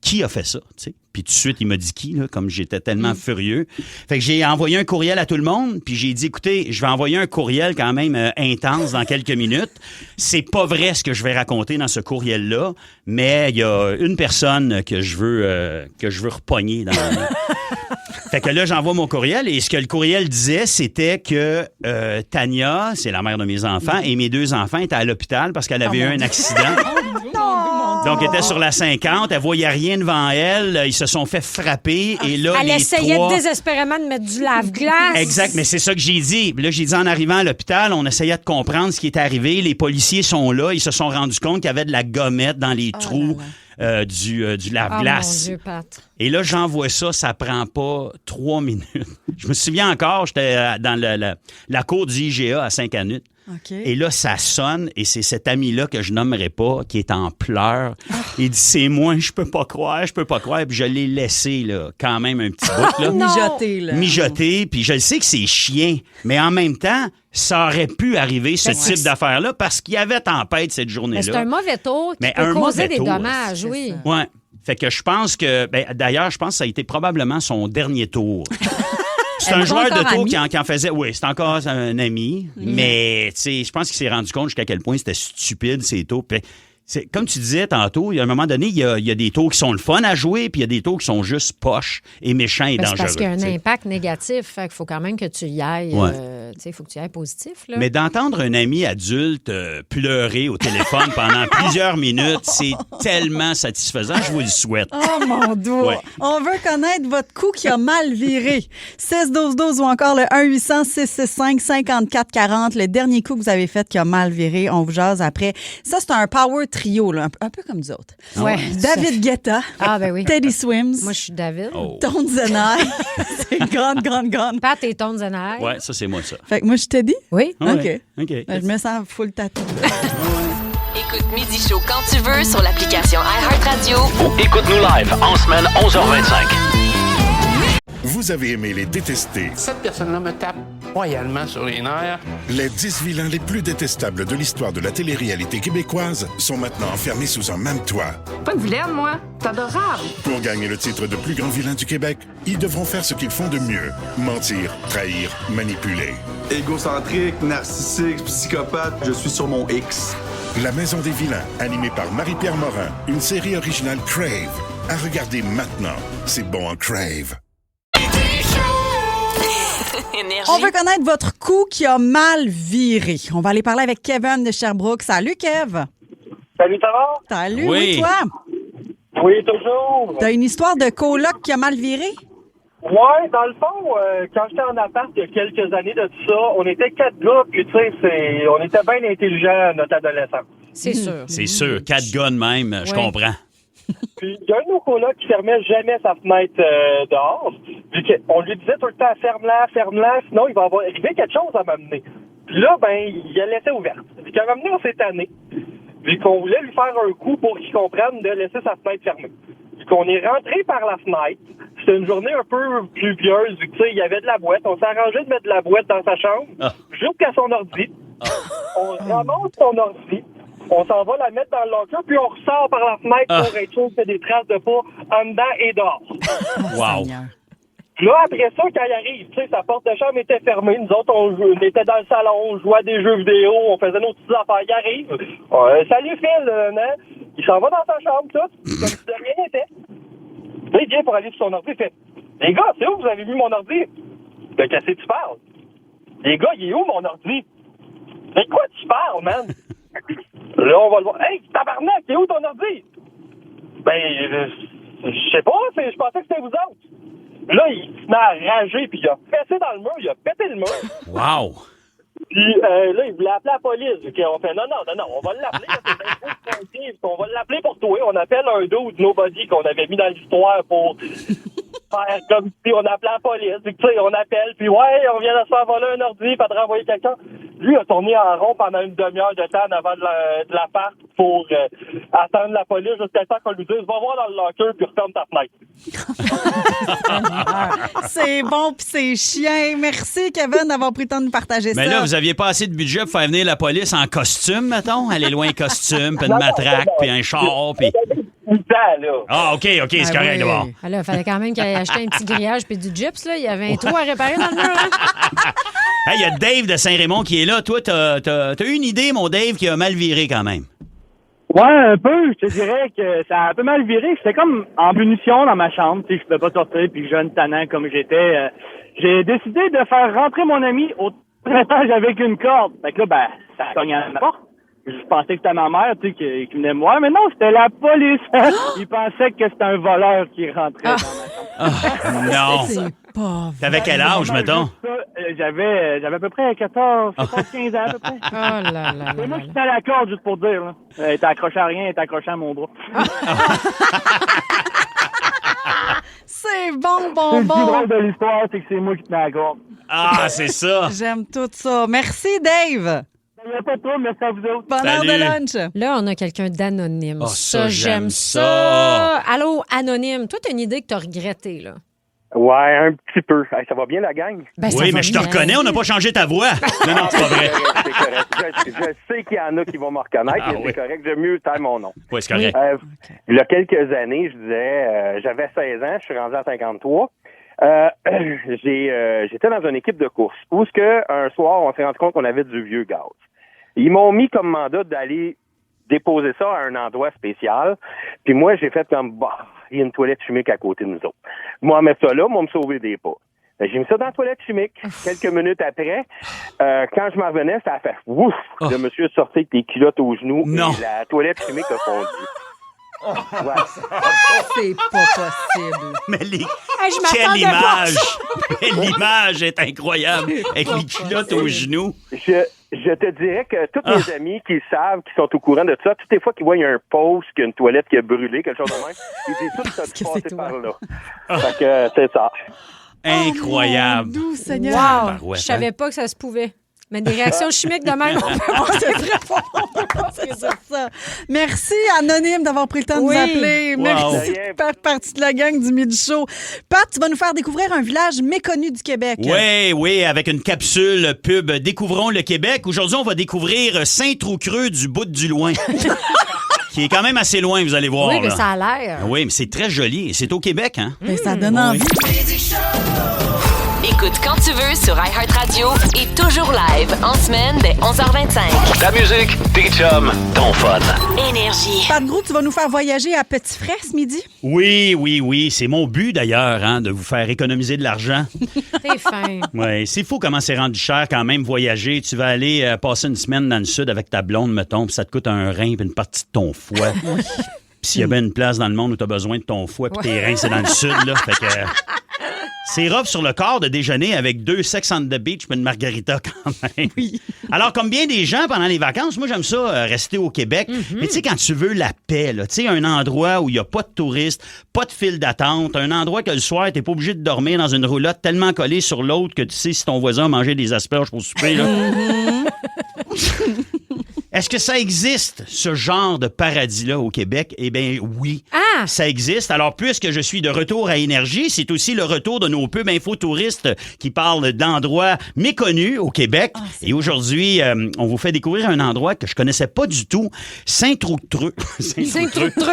qui a fait ça, tu sais. Puis tout de suite, il m'a dit qui, là, comme j'étais tellement furieux. Fait que j'ai envoyé un courriel à tout le monde, puis j'ai dit, écoutez, je vais envoyer un courriel quand même intense dans quelques minutes. C'est pas vrai ce que je vais raconter dans ce courriel-là, mais il y a une personne que je veux repogner dans Fait que là, j'envoie mon courriel et ce que le courriel disait, c'était que Tania, c'est la mère de mes enfants, et mes 2 enfants étaient à l'hôpital parce qu'elle avait eu un accident. Donc, elle était sur la 50, elle voyait rien devant elle, ils se sont fait frapper et là, Elle les essayait 3... désespérément de mettre du lave-glace. Exact, mais c'est ça que j'ai dit. Puis là, j'ai dit en arrivant à l'hôpital, on essayait de comprendre ce qui était arrivé. Les policiers sont là, ils se sont rendus compte qu'il y avait de la gommette dans les trous du Oh lave-glace. mon Dieu, Pat. Et là, j'envoie ça prend pas 3 minutes. Je me souviens encore, j'étais dans la cour du IGA à Saint-Canute. OK. Et là, ça sonne, et c'est cet ami-là que je nommerai pas, qui est en pleurs. Il dit, c'est moi, je peux pas croire. Puis je l'ai laissé, là, quand même un petit bout, là. Mijoté, là. Mijoté, puis je le sais que c'est chiant, mais en même temps, ça aurait pu arriver, ce Ben, type c'est- d'affaires-là, parce qu'il y avait tempête cette Mais journée-là. c'est un mauvais tour qui Mais peut un causer mauvais des tour, dommages, c'est oui. ça. Ouais. Fait que je pense que... Ben, d'ailleurs, je pense que ça a été probablement son dernier tour. C'est un Elles sont joueur de encore tour amis? qui en faisait... Oui, c'est encore un ami. Mais, tu sais, je pense qu'il s'est rendu compte jusqu'à quel point c'était stupide, ces tours. Puis, comme tu disais tantôt, il y a un moment donné, il y a des tours qui sont le fun à jouer, puis il y a des tours qui sont juste poches et méchants et Ben, c'est dangereux. parce qu'il y a un t'sais. impact négatif. Fait qu'il faut quand même que tu y ailles. Ouais. Il faut que tu y ailles positif. Là. Mais d'entendre un ami adulte pleurer au téléphone pendant plusieurs minutes, c'est tellement satisfaisant. Je vous le souhaite. Oh mon doigt! Ouais. On veut connaître votre coup qui a mal viré. 16-12-12 ou encore le 1-800-665-5440. Le dernier coup que vous avez fait qui a mal viré, on vous jase après. Ça, c'est un power trio, là, un peu comme nous autres. Ouais. David Guetta, Ah, ben oui. Teddy Swims, Moi, je suis David. Oh. Tones and I. C'est grande. Pat et Tones and I. Ouais, ça, c'est moi, ça. Fait que moi, je suis Teddy. Oui. Ouais. OK. OK. Ben, je me sens full tatou. Écoute Midi Show quand tu veux sur l'application iHeartRadio. Ou écoute-nous live en semaine 11h25. Vous avez aimé les détester, Cette personne-là me tape royalement sur les nerfs. les 10 vilains les plus détestables de l'histoire de la télé-réalité québécoise sont maintenant enfermés sous un même toit. Pas une vilaine, moi. T'es adorable. Pour gagner le titre de plus grand vilain du Québec, ils devront faire ce qu'ils font de mieux. Mentir, trahir, manipuler. Égocentrique, narcissique, psychopathe, je suis sur mon X. La Maison des vilains, animée par Marie-Pierre Morin, une série originale Crave. À regarder maintenant, c'est bon en Crave. On veut connaître votre coup qui a mal viré. On va aller parler avec Kevin de Sherbrooke. Salut, Kev. Salut, ça va? Salut, oui, toi? Oui, toujours. T'as une histoire de coloc qui a mal viré? Ouais, dans le fond, quand j'étais en appart il y a quelques années de tout ça, on était 4 gars, puis tu sais, on était bien intelligents à notre adolescence. C'est sûr. C'est sûr. 4 gars de même, je comprends. Puis il y a un de nos colocs qui fermait jamais sa fenêtre dehors. On lui disait tout le temps, ferme-la, sinon il va arriver quelque chose à m'amener. Puis là, ben, il la laissait ouverte. Puis quand même, on s'est tanné. Puis qu'on voulait lui faire un coup pour qu'il comprenne de laisser sa fenêtre fermée. Puis qu'on est rentré par la fenêtre. C'était une journée un peu pluvieuse, vu que, tu sais, il y avait de la boîte. On s'est arrangé de mettre de la boîte dans sa chambre, jusqu'à son ordi. On remonte son ordi. On s'en va la mettre dans le locker, puis on ressort par la fenêtre pour être sûr qu'il y a des traces de pas en dedans et dehors. Wow. Là, après ça, quand il arrive, tu sais, sa porte de chambre était fermée. Nous autres, on était dans le salon, on jouait à des jeux vidéo, on faisait nos petites affaires. Il arrive. Salut, Phil, non? Il s'en va dans sa chambre, tout, comme si de rien n'était. Là, il vient pour aller sur son ordi, il fait « Les gars, c'est où vous avez vu mon ordi? » « De qu'est-ce que tu parles? »« Les gars, il est où mon ordi? »« Mais quoi tu parles, man? » Là, on va le voir. « Hey, tabarnak, il est où ton ordi? »« Ben, je sais pas, je pensais que c'était vous autres. » Là, il se met à rager, puis il a fessé dans le mur, il a pété le mur. Wow! Puis là, il voulait appeler la police. Okay, on fait non, on va l'appeler. On va l'appeler pour toi. On appelle un dude nobody qu'on avait mis dans l'histoire pour faire comme si on appelait la police. Puis, tu sais, on appelle, puis ouais, on vient de se faire voler un ordi, pas de renvoyer quelqu'un. Lui a tourné en rond pendant une demi-heure de temps avant de l'appart pour attendre la police jusqu'à temps qu'on lui dise va voir dans le locker puis referme ta fenêtre. C'est bon pis c'est chien. Merci, Kevin, d'avoir pris le temps de nous partager ça. Mais là, vous aviez pas assez de budget pour faire venir la police en costume, mettons? Aller loin en costume, puis une matraque, puis un char, puis... Ah, OK, c'est correct, d'abord. Alors, il fallait quand même qu'il ait acheté un petit grillage puis du gyps, là. Il y avait un trou à réparer dans le mur, hein? Hey, il y a Dave de Saint-Raymond qui est là. Toi, t'as eu une idée, mon Dave, qui a mal viré quand même. Ouais, un peu. Je te dirais que ça a un peu mal viré. J'étais comme en punition dans ma chambre. Tu sais, je pouvais pas sortir, puis jeune tannant comme j'étais. J'ai décidé de faire rentrer mon ami au étage avec une corde. Fait que là, ben, ça cognait à ma porte. Je pensais que c'était ma mère, tu sais, qui venait me voir. Mais non, c'était la police. Ils pensaient que c'était un voleur qui rentrait dans ma chambre. Non. C'est pas vrai. T'avais quel âge, mettons? J'avais à peu près 14, 15 ans à peu près. Oh là là. C'est moi qui tenais à la corde, juste pour dire. Là. Elle était accrochée à rien, elle était accrochée à mon bras. C'est bon. Le plus drôle de l'histoire, c'est que c'est moi qui tenais à la corde. Ah, c'est ça. J'aime tout ça. Merci, Dave. Il n'y a pas de trouble, merci à vous autres. Bonne heure de lunch. Là, on a quelqu'un d'anonyme. Oh, ça, j'aime ça. Allô, anonyme. Toi, t'as une idée que t'as regrettée, là. Ouais, un petit peu. Hey, ça va bien, la gang? Ben, oui, mais je te reconnais, on n'a pas changé ta voix. Non, c'est pas vrai. C'est correct. Je sais qu'il y en a qui vont me reconnaître, mais c'est correct. J'aime mieux taire mon nom. Oui, c'est correct. Il y a quelques années, je disais, j'avais 16 ans, je suis rendu à 53. J'étais dans une équipe de course où un soir, on s'est rendu compte qu'on avait du vieux gaz. Ils m'ont mis comme mandat d'aller déposer ça à un endroit spécial. Puis moi, j'ai fait comme, il y a une toilette chimique à côté de nous autres. Moi, mettre ça là, moi, me sauver des pas. J'ai mis ça dans la toilette chimique. Quelques minutes après, quand je m'en revenais, ça a fait ouf! Le monsieur est sorti avec des culottes aux genoux. Non. Et la toilette chimique a fondu. Ouais. C'est pas possible. Mais je quelle m'attendais pas à image! ça. L'image est incroyable, avec les culottes aux genoux. Je te dirais que tous mes amis qui savent, qui sont au courant de ça, toutes les fois qu'ils voient un post, qu'il y a une toilette qui a brûlé, quelque chose de même, ils disent tout ça de passer par là. Fait que c'est ça. Incroyable. Doux, Seigneur. Wow. Je savais pas que ça se pouvait. Mais des réactions chimiques de même, on peut pas ça. Merci, Anonyme, d'avoir pris le temps de nous appeler. Wow. Merci de faire partie de la gang du Midi Show. Pat, tu vas nous faire découvrir un village méconnu du Québec. Oui, avec une capsule pub Découvrons le Québec. Aujourd'hui, on va découvrir Saint-Trou-Creux du bout du loin. Qui est quand même assez loin, vous allez voir. Oui, mais là. ça a l'air. Oui, mais c'est très joli. C'est au Québec, hein? Mais ça donne envie. Écoute quand tu veux sur iHeartRadio et toujours live en semaine dès 11h25. Ta musique, tes chums, ton fun. Énergie. Pat Gros, tu vas nous faire voyager à Petit Frais ce midi? Oui. C'est mon but, d'ailleurs, hein, de vous faire économiser de l'argent. T'es fin. Oui, c'est fou comment c'est rendu cher quand même voyager. Tu vas aller passer une semaine dans le sud avec ta blonde, mettons, puis ça te coûte un rein puis une partie de ton foie. Puis s'il y a bien une place dans le monde où tu as besoin de ton foie puis tes reins, c'est dans le sud, là. Fait que... c'est rough sur le corps de déjeuner avec 2 Sex on the Beach puis une margarita quand même. Oui. Alors, comme bien des gens pendant les vacances, moi, j'aime ça, rester au Québec. Mais tu sais, quand tu veux la paix, tu sais, un endroit où il n'y a pas de touristes, pas de file d'attente, un endroit que le soir, t'es pas obligé de dormir dans une roulotte tellement collée sur l'autre que tu sais si ton voisin a mangé des asperges pour souper, là. Est-ce que ça existe, ce genre de paradis-là au Québec? Eh bien, oui, ça existe. Alors, puisque je suis de retour à Énergie, c'est aussi le retour de nos pubs infotouristes qui parlent d'endroits méconnus au Québec. Et aujourd'hui, on vous fait découvrir un endroit que je connaissais pas du tout, Saint-Trou-Creux.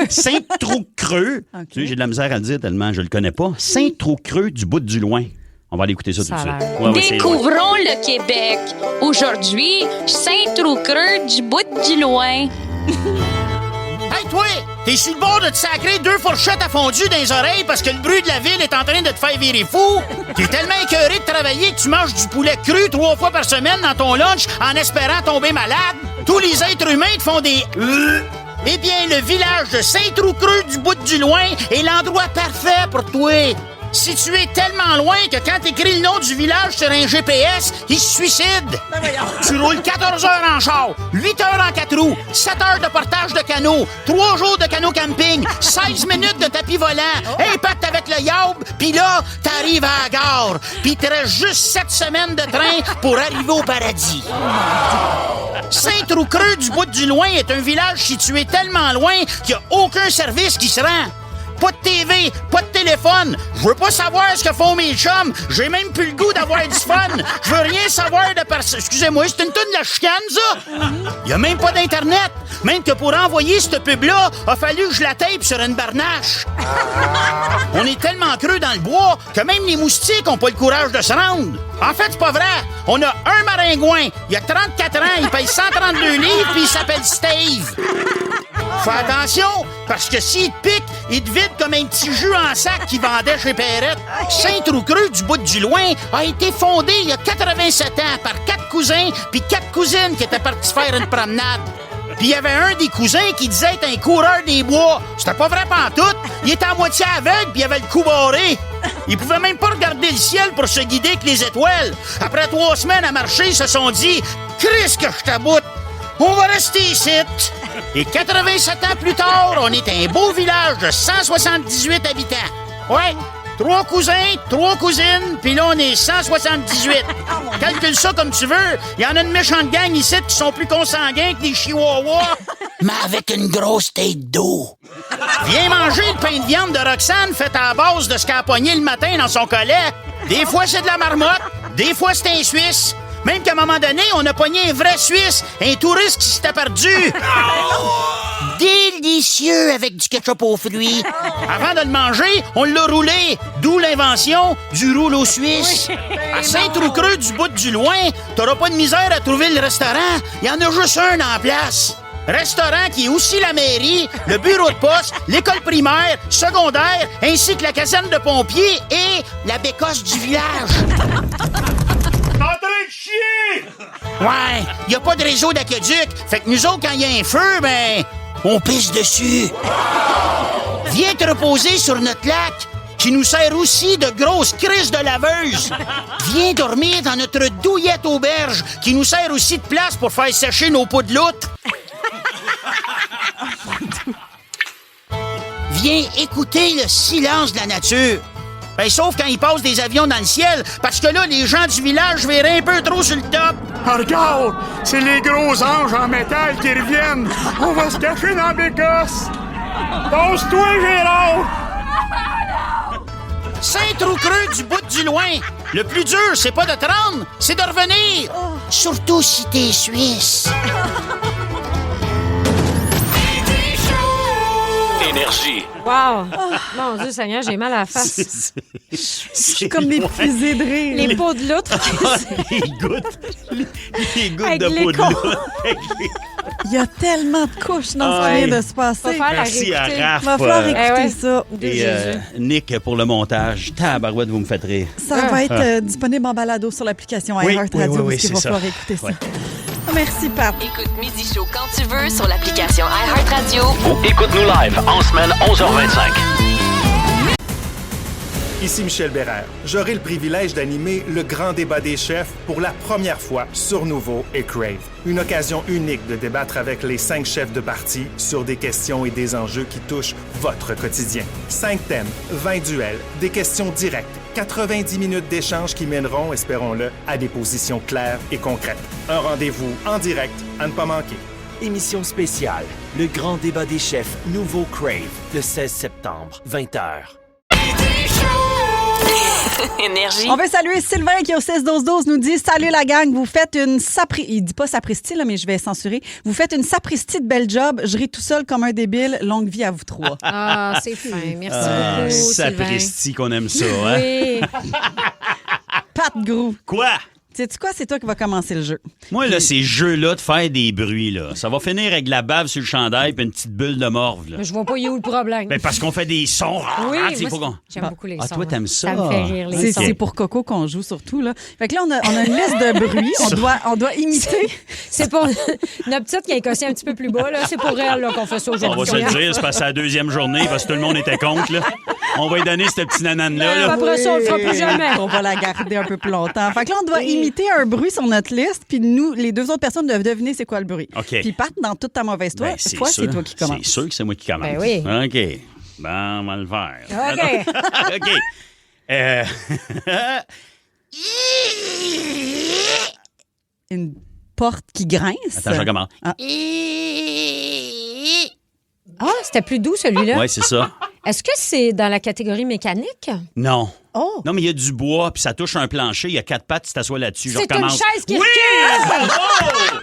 Saint-Trou-Creux. Okay. Tu sais, j'ai de la misère à le dire tellement je le connais pas. Saint-Trou-Creux du bout du loin. On va aller écouter ça tout de suite. Ouais, découvrons le Québec. Aujourd'hui, Saint-Trou-Creux du bout du loin. Hey, toi! T'es sur le bord de te sacrer 2 fourchettes à fondu dans les oreilles parce que le bruit de la ville est en train de te faire virer fou? T'es tellement écœuré de travailler que tu manges du poulet cru 3 fois par semaine dans ton lunch en espérant tomber malade? Tous les êtres humains te font des... Eh bien, le village de Saint-Trou-Creux du bout du loin est l'endroit parfait pour toi. Situé tellement loin que quand t'écris le nom du village sur un GPS, il se suicide. Tu roules 14 heures en char, 8 heures en 4 roues, 7 heures de portage de canot, 3 jours de canot camping, 16 minutes de tapis volant, impact avec le yaub, pis là, t'arrives à la gare, pis il te reste juste 7 semaines de train pour arriver au paradis. Saint-Trou-Creux du bout du loin est un village situé tellement loin qu'il n'y a aucun service qui se rend. Pas de TV, pas de téléphone. Je veux pas savoir ce que font mes chums. J'ai même plus le goût d'avoir du fun. Je veux rien savoir de personne. Excusez-moi, c'est une toune de la chicane, ça? Y a même pas d'Internet. Même que pour envoyer cette pub-là, a fallu que je la tape sur une barnache. On est tellement creux dans le bois que même les moustiques ont pas le courage de se rendre. En fait, c'est pas vrai. On a un maringouin. Il a 34 ans, il paye 132 livres, puis il s'appelle Steve. Fais attention, parce que s'il te pique, il te vide comme un petit jus en sac qu'il vendait chez Perrette. Saint-Trou-Creux du bout du loin a été fondé il y a 87 ans par 4 cousins puis 4 cousines qui étaient partis faire une promenade. Puis il y avait un des cousins qui disait être un coureur des bois. C'était pas vrai pantoute. Il était à moitié aveugle puis il avait le cou barré. Il pouvait même pas regarder le ciel pour se guider avec les étoiles. Après 3 semaines à marcher, ils se sont dit « Christ que je t'aboute! On va rester ici! » Et 87 ans plus tard, on est un beau village de 178 habitants. Ouais, 3 cousins, 3 cousines, puis là, on est 178. Calcule ça comme tu veux. Il y en a une méchante gang ici qui sont plus consanguins que des chihuahuas, mais avec une grosse tête d'eau. Viens manger le pain de viande de Roxane fait à base de ce qu'elle a pogné le matin dans son collet. Des fois, c'est de la marmotte, des fois, c'est un Suisse. Même qu'à un moment donné, on a pogné un vrai Suisse, un touriste qui s'était perdu. Délicieux avec du ketchup aux fruits. Avant de le manger, on l'a roulé, d'où l'invention du rouleau suisse. À Saint-Trou-Creux du bout du loin, t'auras pas de misère à trouver le restaurant. Il y en a juste un en place. Restaurant qui est aussi la mairie, le bureau de poste, l'école primaire, secondaire, ainsi que la caserne de pompiers et la bécosse du village. Ouais, y a pas de réseau d'aqueduc. Fait que nous autres, quand y a un feu, ben, on pisse dessus. Viens te reposer sur notre lac, qui nous sert aussi de grosse crise de laveuse. Viens dormir dans notre douillette auberge, qui nous sert aussi de place pour faire sécher nos pots de loutre. Viens écouter le silence de la nature. Ben, sauf quand il passe des avions dans le ciel, parce que là, les gens du village verraient un peu trop sur le top. Oh, regarde, c'est les gros anges en métal qui reviennent. On va se cacher dans la bécosse. Pose-toi, Gérard. Saint-Trou-Creux du bout du loin. Le plus dur, c'est pas de te rendre, c'est de revenir. Surtout si t'es Suisse. Énergie. Wow! Mon Dieu Seigneur, j'ai mal à la face. Je suis comme épuisée de rire. Les peaux de loutre. Les gouttes Avec de les peau de cons. loutre. Il y a tellement de couches dans ce qui Ouais. vient de se passer. Va faire la Merci à réécouter. Raph. Il va falloir euh, écouter ça. Et Nick pour le montage. Tabarouette, vous me faites rire. Ça va être disponible en balado sur l'application Oui, iHeartRadio. oui, parce qu'il c'est va ça. falloir écouter ça. Ouais. Merci, Pat. Écoute Midi Show quand tu veux sur l'application iHeartRadio. Ou écoute-nous live en semaine 11h25. Ici Michel Bérère. J'aurai le privilège d'animer le grand débat des chefs pour la première fois sur Nouveau et Crave. Une occasion unique de débattre avec les 5 chefs de parti sur des questions et des enjeux qui touchent votre quotidien. 5 thèmes, 20 duels, des questions directes, 90 minutes d'échange qui mèneront, espérons-le, à des positions claires et concrètes. Un rendez-vous en direct à ne pas manquer. Émission spéciale, le grand débat des chefs Nouveau Crave, le 16 septembre, 20h. Énergie. On veut saluer Sylvain qui, au 16-12-12, nous dit « Salut la gang, vous faites une Il dit pas sapristi, là, mais je vais censurer. Vous faites une sapristi de belle job. Je ris tout seul comme un débile. Longue vie à vous trois. » Ah, c'est fin. Merci beaucoup, Sylvain. Sapristi qu'on aime ça, hein? Oui. Pat Grou. Quoi? Sais-tu quoi? C'est toi qui va commencer le jeu. Moi, là, ces jeux-là de faire des bruits, là, ça va finir avec la bave sur le chandail et une petite bulle de morve, là. Mais je vois pas où est le problème. Ben, parce qu'on fait des sons. Oui, il faut moi, qu'on- j'aime beaucoup les sons. Ah, toi, t'aimes ça? Ça me fait rire, les sons. C'est pour Coco qu'on joue surtout. Là. Fait que là, on a une liste de bruits. On doit imiter. C'est pour notre petite qui a écossé un petit peu plus bas. Là. C'est pour elle là, qu'on fait ça On aujourd'hui. va se le dire, c'est parce que c'est la deuxième journée, parce que tout le monde était contre, là. On va lui donner cette petite nanane-là. là. Après ça, on le fera plus jamais. On va la garder un peu plus longtemps. Fait que là, on doit imiter un bruit sur notre liste, puis nous, les deux autres personnes doivent deviner c'est quoi le bruit. OK. Puis Pat, dans toute ta mauvaise Ben, foi, c'est toi qui commence. C'est sûr que c'est moi qui commence. Ben oui. OK. Bon, on va le faire. OK. OK. Une porte qui grince. Attends, je recommence. Ah, c'était plus doux celui-là. Oui, c'est ça. Est-ce que c'est dans la catégorie mécanique? Non. Oh. Non, mais il y a du bois, puis ça touche un plancher, il y a 4 pattes, tu t'assois là-dessus. Je C'est une recommence. chaise qui Oui! recule!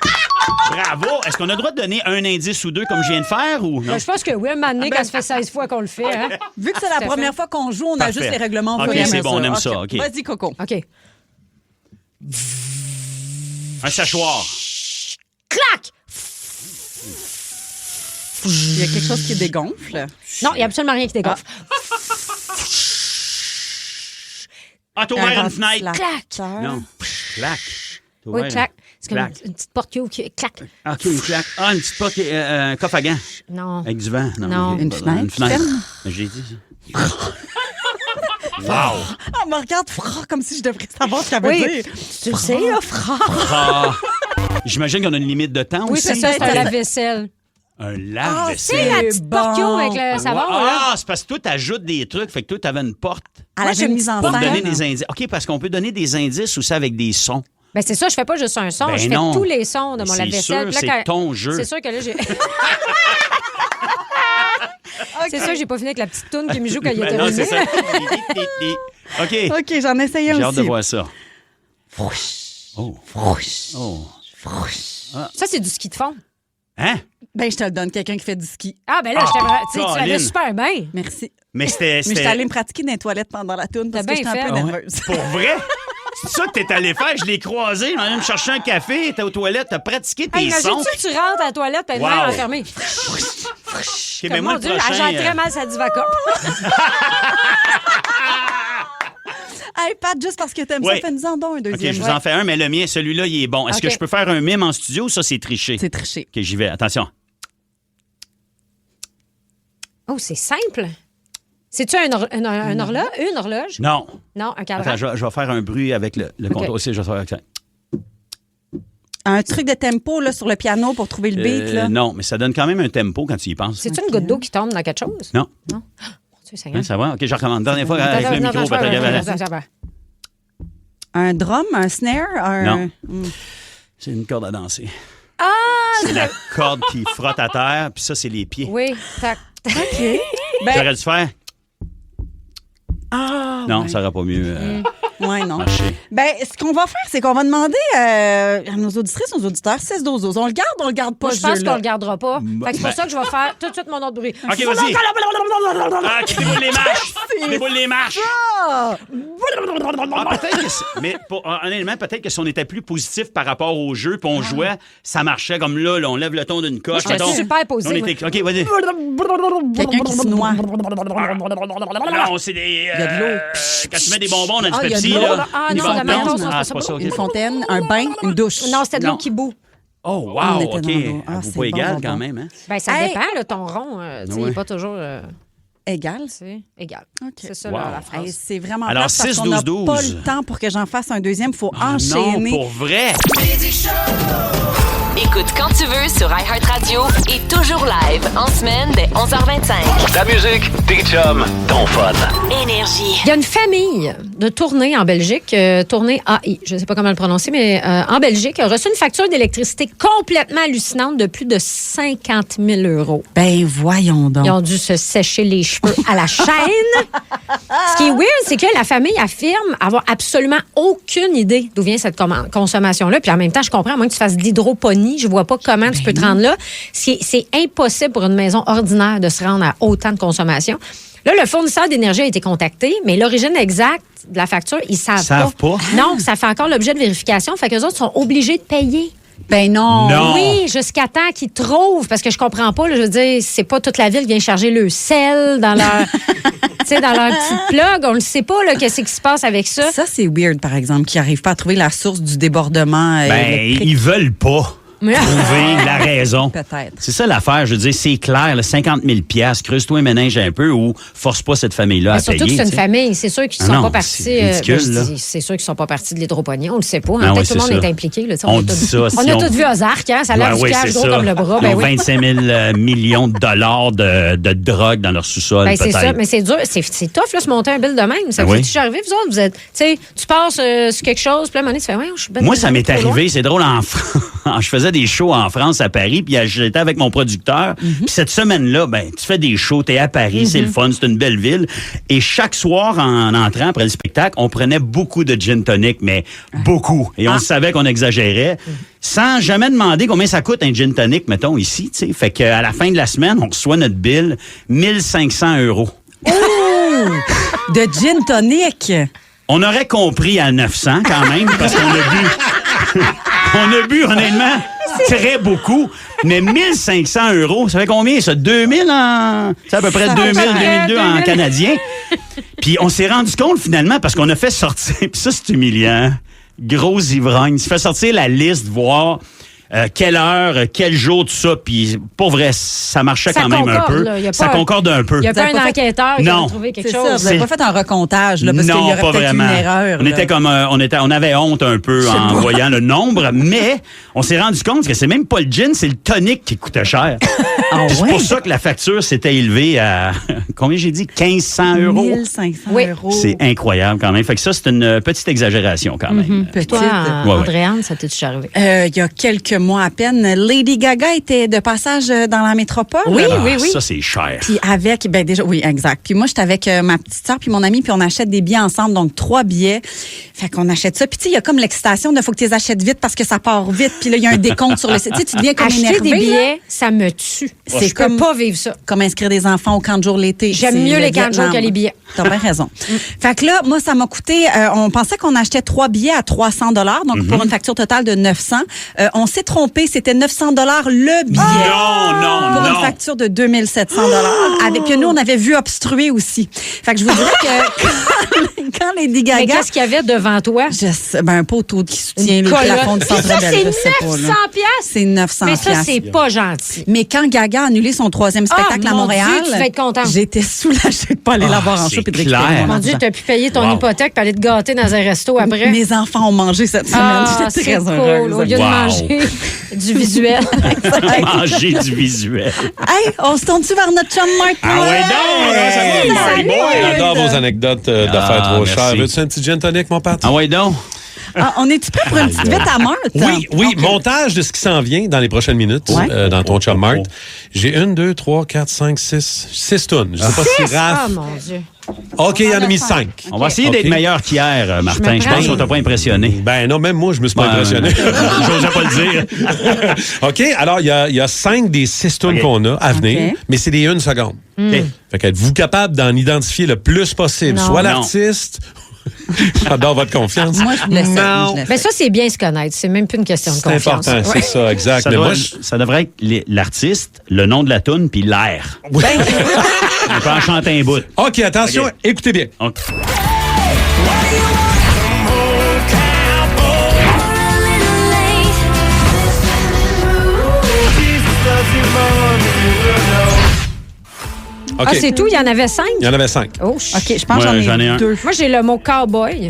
Bravo! Est-ce qu'on a le droit de donner un indice ou deux comme je viens de faire ou non? Ben, je pense que oui, un moment donné, quand ça fait 16 fois qu'on le fait. Hein? Vu que c'est la Tout à première fait. fois qu'on joue, on Parfait. ajuste les règlements. OK, Vous aimez c'est bon, on aime ça, OK. Vas-y, Coco. OK. Un sachoir. Clac! Il y a quelque chose qui dégonfle. Non, il n'y a absolument rien qui dégonfle. Ah, t'as ouvert une fenêtre. Clac! Non. Clac. T'as Oui, ouvert clac. C'est comme Clac. une petite porte qui ouvre, qui clac. Ah, OK, une claque. Ah, une petite porte, un coffre à gants. Non. Avec du vent. Non. Une fenêtre. Une fenêtre. Ferme. Mais j'ai dit ça. Wow! Ah, me regarde fort comme si je devrais savoir ce qu'elle veut Oui. dire. Tu le sais, là, frère? Ah. J'imagine qu'on a une limite de temps Oui, aussi. c'est ça, c'est un lave-vaisselle. Un Tu sais, lave-vaisselle. la petite porte qui ouvre avec le savon, là. Ah, c'est parce que toi, t'ajoutes des trucs. Fait que toi, t'avais une porte Elle avait mise en pour me scène. donner des indices. OK, parce qu'on peut donner des indices aussi avec des sons. Ben c'est ça, je fais pas juste un son, Ben je fais non. tous les sons de Mais mon c'est lave-vaisselle. sûr, Puis là, c'est ton jeu. C'est sûr que là, j'ai... C'est sûr que j'ai pas fini avec la petite toune qui me joue quand il a Ben non, terminé. c'est ça. OK. OK, j'en essayais aussi. J'ai hâte de voir ça. Oh. Oh. Ça, c'est du ski de fond. Hein? Ben, je te le donne, quelqu'un qui fait du ski. Ah, ben là, tu l'avais Colin. super bien. Merci. Mais c'était. Mais j'étais allée me pratiquer dans les toilettes pendant la toune parce T'as que j'étais bien un peu fait. nerveuse. Pour vrai? C'est ça que t'es allé faire? Je l'ai croisé. Je allé me chercher un café. T'es aux toilettes. T'as pratiqué tes Hey, sons. imagine-tu que tu rentres à la toilette, t'as une Wow. main enfermée. OK, mais moi, Mon le Dieu, elle prochain... gère très mal sa divacop. Hey, Pat, juste parce que t'aimes Ouais. ça, fais-nous-en donc un OK, deuxième. je vous en fais un, mais le mien, celui-là, il est bon. Est-ce OK. que je peux faire un mime en studio ou ça, c'est triché? C'est triché. OK, j'y vais. Attention. Oh, c'est simple. C'est-tu une horloge? Non. Non, un cadran. Attends, je vais faire un bruit avec le contrôle aussi. Je vais faire avec ça. Un truc de tempo là, sur le piano pour trouver le beat. Là. Non, mais ça donne quand même un tempo quand tu y penses. C'est-tu une goutte d'eau qui tombe dans quelque chose? Non. Non. Mon Dieu, Seigneur. Hein, ça va? OK, je recommande. Dernière fois avec le micro. Ça va. Un drum, un snare, un... Non. C'est une corde à danser. Ah! C'est la corde qui frotte à terre, puis ça, c'est les pieds. Oui, tac. OK. J'aurais dû faire? Ah, Non, ouais. ça n'aurait pas mieux. Ouais, non. Marcher. Ben, ce qu'on va faire, c'est qu'on va demander à nos auditrices, nos auditeurs, 6-12-12. On le garde pas, Moi, ce je pense jeu-là? qu'on le gardera pas. Fait que c'est pour ça que je vais faire tout de suite mon autre bruit. OK, vas-y. Ah, qui déboule les marches. Déboule les marches. Ah! Peut-être que mais honnêtement, peut-être que si on était plus positif par rapport au jeu, puis on jouait, ça marchait comme là, on lève le ton d'une coche. Moi, j'étais super positif. On était... OK, vas-y. Quelqu'un qui se noie. Non, c'est des... Il y a de l'eau. Quand tu mets des bonbons dans du Ah, il y a de Pepsi, l'eau. là. Ah, des non, la bonbons. mentos, non, Ah, c'est c'est pas ça, OK. Une fontaine, un bain, une douche. Non, c'était de l'eau Non. qui bout. Oh, On wow, était OK. dans l'eau. Ah, Vous c'est pas bon, égal bon, quand bon. même, hein? Ben, ça Hey! dépend, là, ton rond. Tu sais, il n'est pas toujours... Égal. C'est égal. OK. C'est ça, Wow. là, la phrase. Hey, c'est vraiment Alors, plate parce qu'on n'a 6-12-12. pas le temps pour que j'en fasse un deuxième. Il faut enchaîner. Non, pour vrai. Écoute quand tu veux sur iHeartRadio et toujours live en semaine dès 11h25. Ta musique, tes chums, ton fun. Énergie. Il y a une famille de Tournai en Belgique, Tournai AI, je ne sais pas comment le prononcer, mais en Belgique, a reçu une facture d'électricité complètement hallucinante de plus de 50 000 €. Ben, voyons donc. Ils ont dû se sécher les cheveux à la chaîne. Ce qui est weird, c'est que la famille affirme avoir absolument aucune idée d'où vient cette consommation-là. Puis en même temps, je comprends, à moins que tu fasses de l'hydroponie, je vois pas comment tu peux te rendre là. C'est impossible pour une maison ordinaire de se rendre à autant de consommation. Là, le fournisseur d'énergie a été contacté, mais l'origine exacte de la facture, ils savent pas. Non, ça fait encore l'objet de vérification. Fait qu'eux autres sont obligés de payer. Ben non. Oui, jusqu'à temps qu'ils trouvent, parce que je comprends pas, là, je veux dire, c'est pas toute la ville qui vient charger le sel dans leur, dans leur petite plug. On le sait pas, là, qu'est-ce qui se passe avec ça. Ça, c'est weird, par exemple, qu'ils n'arrivent pas à trouver la source du débordement électrique. Ils veulent pas trouver la raison. Peut-être. C'est ça l'affaire. Je veux dire, c'est clair, là, 50 000 $, creuse-toi un ménage un peu ou force pas cette famille-là à payer. Surtout que c'est une t'sais. famille. C'est sûr qu'ils ne Ah sont non, pas partis. c'est ridicule, là. C'est sûr qu'ils ne sont pas partis de l'hydroponie. On le sait pas. Hein. Ah Peut-être oui, tout le monde c'est ça. est impliqué. Là, On dit ça. On a tous vu Ozark. Hein? Ça a l'air du cash gros comme le bras. Ils Ben ont oui. 25 000 millions de dollars de drogue dans leur sous-sol, Ben, c'est peut-être. ça, mais c'est dur. C'est tough, là, se monter un bill de même. Ça Ah vous oui. est déjà arrivé, vous autres? Vous êtes, tu sais, tu passes sur quelque chose, puis là, à un moment donné, tu fais, ouais, je suis bête. Moi, ça m'est arrivé, c'est drôle, je faisais des shows en France, à Paris, puis j'étais avec mon producteur. Puis cette semaine-là, ben, tu fais des shows, t'es à Paris, c'est le fun, c'est une belle ville. Et chaque soir, en entrant après le spectacle, on prenait beaucoup de gin tonic, mais beaucoup. Et on savait qu'on exagérait, sans jamais demander combien ça coûte un gin tonic, mettons, ici, tu sais. Fait qu'à la fin de la semaine, on reçoit notre bill, 1 500 €. Ouh! De gin tonic! On aurait compris à 900 quand même, parce qu'on a bu... on a bu, honnêtement, très beaucoup. Mais 1 500 €, ça fait combien, ça? 2 000 en... C'est à peu près 2 000, 2002 en canadien. Puis on s'est rendu compte, finalement, parce qu'on a fait sortir... Puis ça, c'est humiliant. Grosse ivrogne. Ça fait sortir la liste, voir... quelle heure, quel jour, tout ça. Puis, pour vrai, ça marchait Ça quand même un concorde, peu. là. Ça concorde un peu. Il n'y a pas un enquêteur qui a Non. trouvé quelque C'est chose. ça, vous n'avez pas fait un recomptage, là, parce qu'il y Non, aurait pas peut-être vraiment. une erreur. On là. était comme on avait honte un peu en voyant le nombre, mais on s'est rendu compte que c'est même pas le gin, c'est le tonic qui coûtait cher. C'est pour ça que la facture s'était élevée à combien j'ai dit 1 500 €. 1 500 €. C'est incroyable quand même. Fait que ça c'est une petite exagération quand même. Petite. Toi, Ouais, ouais. Andréane, ça t'est déjà arrivé? Il y a quelques mois à peine, Lady Gaga était de passage dans la métropole. Ça c'est cher. Puis avec, ben déjà, oui, exact. Puis moi, j'étais avec ma petite soeur puis mon amie, puis on achète des billets ensemble, donc 3 billets. Fait qu'on achète ça. Puis tu sais, il y a comme l'excitation de faut que tu les achètes vite parce que ça part vite. Puis là, il y a un décompte sur le site. Tu sais, tu deviens comme Acheter énervé. des billets, là. ça me tue. C'est Je peux pas vivre ça. Comme inscrire des enfants au camp de jour l'été. J'aime C'est mieux le les camps de jour Vietnam. que les billets. T'as bien raison. Fait que là, moi, ça m'a coûté, on pensait qu'on achetait 3 billets à 300 $, donc pour une facture totale de 900. On s'est trompé, c'était 900 $ le billet. Non, Pour une facture de 2 700 $. Avec que nous, on avait vu obstruer aussi. Fait que je vous dirais que quand Lady Gaga... Mais qu'est-ce qu'il y avait devant toi? Un poteau qui soutient Une le colonne. plafond du Centre Ça, Bell. c'est je sais pas, là. 900 piastres? C'est 900 Mais ça, piastres. c'est pas gentil. Mais quand Gaga a annulé son 3e spectacle à mon Montréal, Dieu, tu vas être contente. j'étais soulagée de pas aller la voir en show et de récupérer mon Mon argent. Dieu, t'as pu payer ton hypothèque et aller te gâter dans un resto après. Mes enfants ont mangé cette semaine. Ah, J'étais c'est très cool. heureuse. Au lieu de manger du visuel. Manger du visuel. Hey, on se tourne-tu vers notre chum Marc? Ah ouais, donc, là, ça Hey, va, salut, Marc. Marc. J'adore vos anecdotes d'affaires trop merci. chères. Veux-tu un petit gin tonic, mon père? Ah ouais, donc. On est-tu prêt pour une petite vite à Marthe? Oui, okay. Montage de ce qui s'en vient dans les prochaines minutes dans ton chum Marthe. J'ai 1, 2, 3, 4, 5, 6 tonnes. Je sais pas si Raph... Ah, mon Dieu. OK, il y en a mis 5. On va essayer d'être meilleur qu'hier, Martin. Je pense qu'on t'a pas impressionné. Ben non, même moi, je me suis pas impressionné. J'osais pas le dire. OK, alors il y a 5 des 6 tonnes qu'on a à venir, mais c'est des 1 seconde. Fait qu'êtes-vous capable d'en identifier le plus possible? Soit l'artiste... J'adore votre confiance. Moi, je laisse ça. Ben ça, c'est bien se connaître. C'est même plus une question de confiance. C'est important, c'est ça, exact. Ça devrait être l'artiste, le nom de la toune, puis l'air. Oui. On peut en chanter un bout. OK, attention, écoutez bien. Okay. Okay. Ah, c'est tout? Il y en avait 5? Il y en avait 5. Oh, OK, je pense que j'en ai 2. Moi, j'ai le mot cowboy.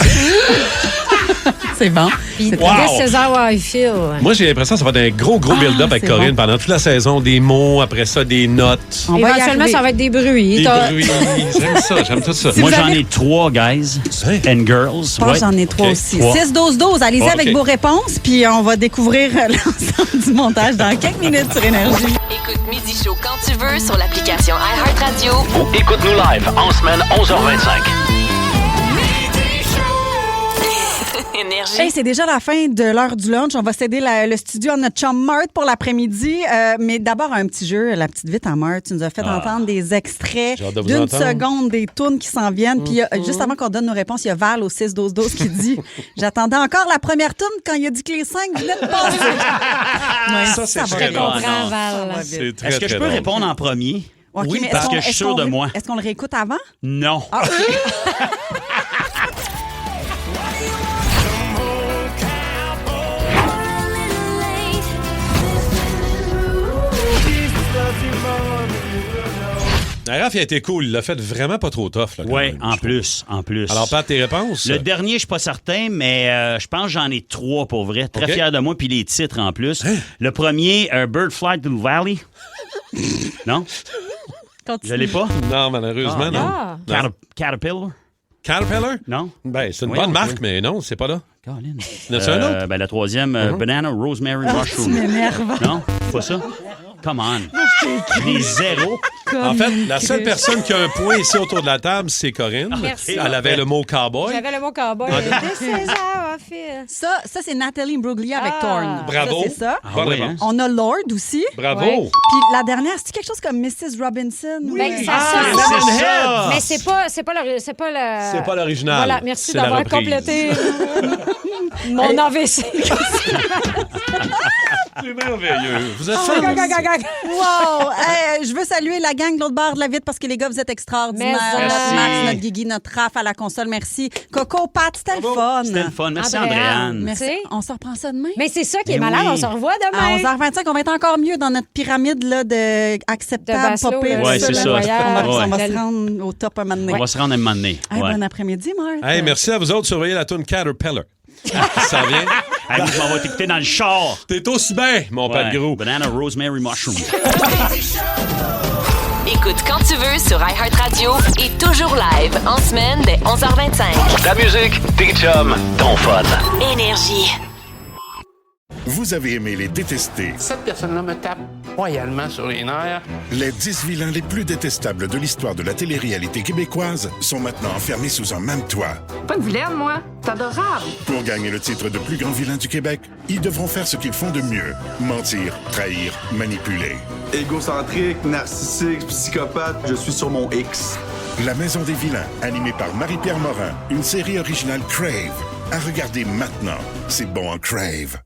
C'est bon. Puis This is how I feel. Moi, j'ai l'impression que ça va être un gros build-up avec Corinne pendant toute la saison. Des mots, après ça, des notes. Éventuellement, ça va être des bruits. Des bruits. J'aime ça, j'aime tout ça. Moi, j'en ai 3, guys and girls. Je pense que j'en ai 3 aussi. 6-12-12. Allez-y avec vos réponses, puis on va découvrir l'ensemble du montage dans quelques minutes sur Énergie. Écoute Midi Show quand tu veux sur l'application iHeartRadio. Ou écoute-nous live en semaine 11h25. Énergie. Hey, c'est déjà la fin de l'heure du lunch. On va céder le studio à notre chum Marthe pour l'après-midi. Mais d'abord, un petit jeu, la petite vite à Marthe. Tu nous as fait entendre des extraits d'une seconde des tunes qui s'en viennent. Puis juste avant qu'on donne nos réponses, il y a Val au 6-12-12 qui dit « J'attendais encore la première tune quand il a dit que les 5 venaient de passer. » Ça, c'est très drôle. Est-ce que je peux répondre en premier? Okay, oui, parce que je suis sûr de moi. Est-ce qu'on le réécoute avant? Non. Ah, Raph, il a été cool. Il l'a fait vraiment pas trop tough. Oui, en plus. Alors, Pat, tes réponses? Le dernier, je suis pas certain, mais je pense que j'en ai 3 pour vrai. Très fier de moi, puis les titres en plus. Hein? Le premier, Bird Flight to the Valley. Non? Je l'ai pas? Non, malheureusement, non. Caterpillar? Caterpillar? Non. Ben, c'est une bonne marque, mais non, c'est pas là. Colin. C'est un autre? Ben, la troisième, Banana Rosemary Mushroom. Tu m'énerves. Non? Pas ça? Come on. Les 0. En fait, la seule personne qui a un point ici autour de la table, c'est Corinne. Merci. Elle avait le mot cowboy. J'avais le mot cowboy. This is how I feel. Ça c'est Nathalie Imbruglia avec Thorn. Bravo. Ça, c'est ça. Hein? On a Lord aussi. Bravo. Ouais. Puis la dernière, c'est quelque chose comme Mrs. Robinson. Oui. Ben, c'est ça. Mais c'est pas l'original. Voilà, merci d'avoir complété mon AVC. C'est merveilleux. Vous êtes Wow! Je veux saluer la gang de l'autre bord de la vitre parce que les gars, vous êtes extraordinaires. Notre Max, notre Guigui, notre Raph à la console. Merci. Coco, Pat, c'était le fun. C'était le fun. Merci, Andréane. Merci. On se reprend ça demain. Mais c'est ça qui est malade. On se revoit demain. À 11h25, on va être encore mieux dans notre pyramide là, de acceptable, pas pire. Oui, c'est ça. On va se rendre au top un moment donné. On va se rendre un moment donné. Bon après-midi, Marthe. Hey, merci à vous autres. Surveillez la tune Caterpillar. Ça vient. Hey, on va t'écouter dans le char. T'es aussi bien, mon Pat Gros. Banana Rosemary Mushroom. Écoute quand tu veux sur iHeartRadio et toujours live en semaine dès 11h25. Ta musique, tes chums, ton fun. Énergie. Vous avez aimé les détestés. Cette personne-là me tape royalement sur les nerfs. Les 10 vilains les plus détestables de l'histoire de la télé-réalité québécoise sont maintenant enfermés sous un même toit. Pas une vilaine, moi. C'est adorable. Pour gagner le titre de plus grand vilain du Québec, ils devront faire ce qu'ils font de mieux. Mentir, trahir, manipuler. Égocentrique, narcissique, psychopathe, je suis sur mon X. La Maison des vilains, animée par Marie-Pierre Morin, une série originale Crave. À regarder maintenant, c'est bon en Crave.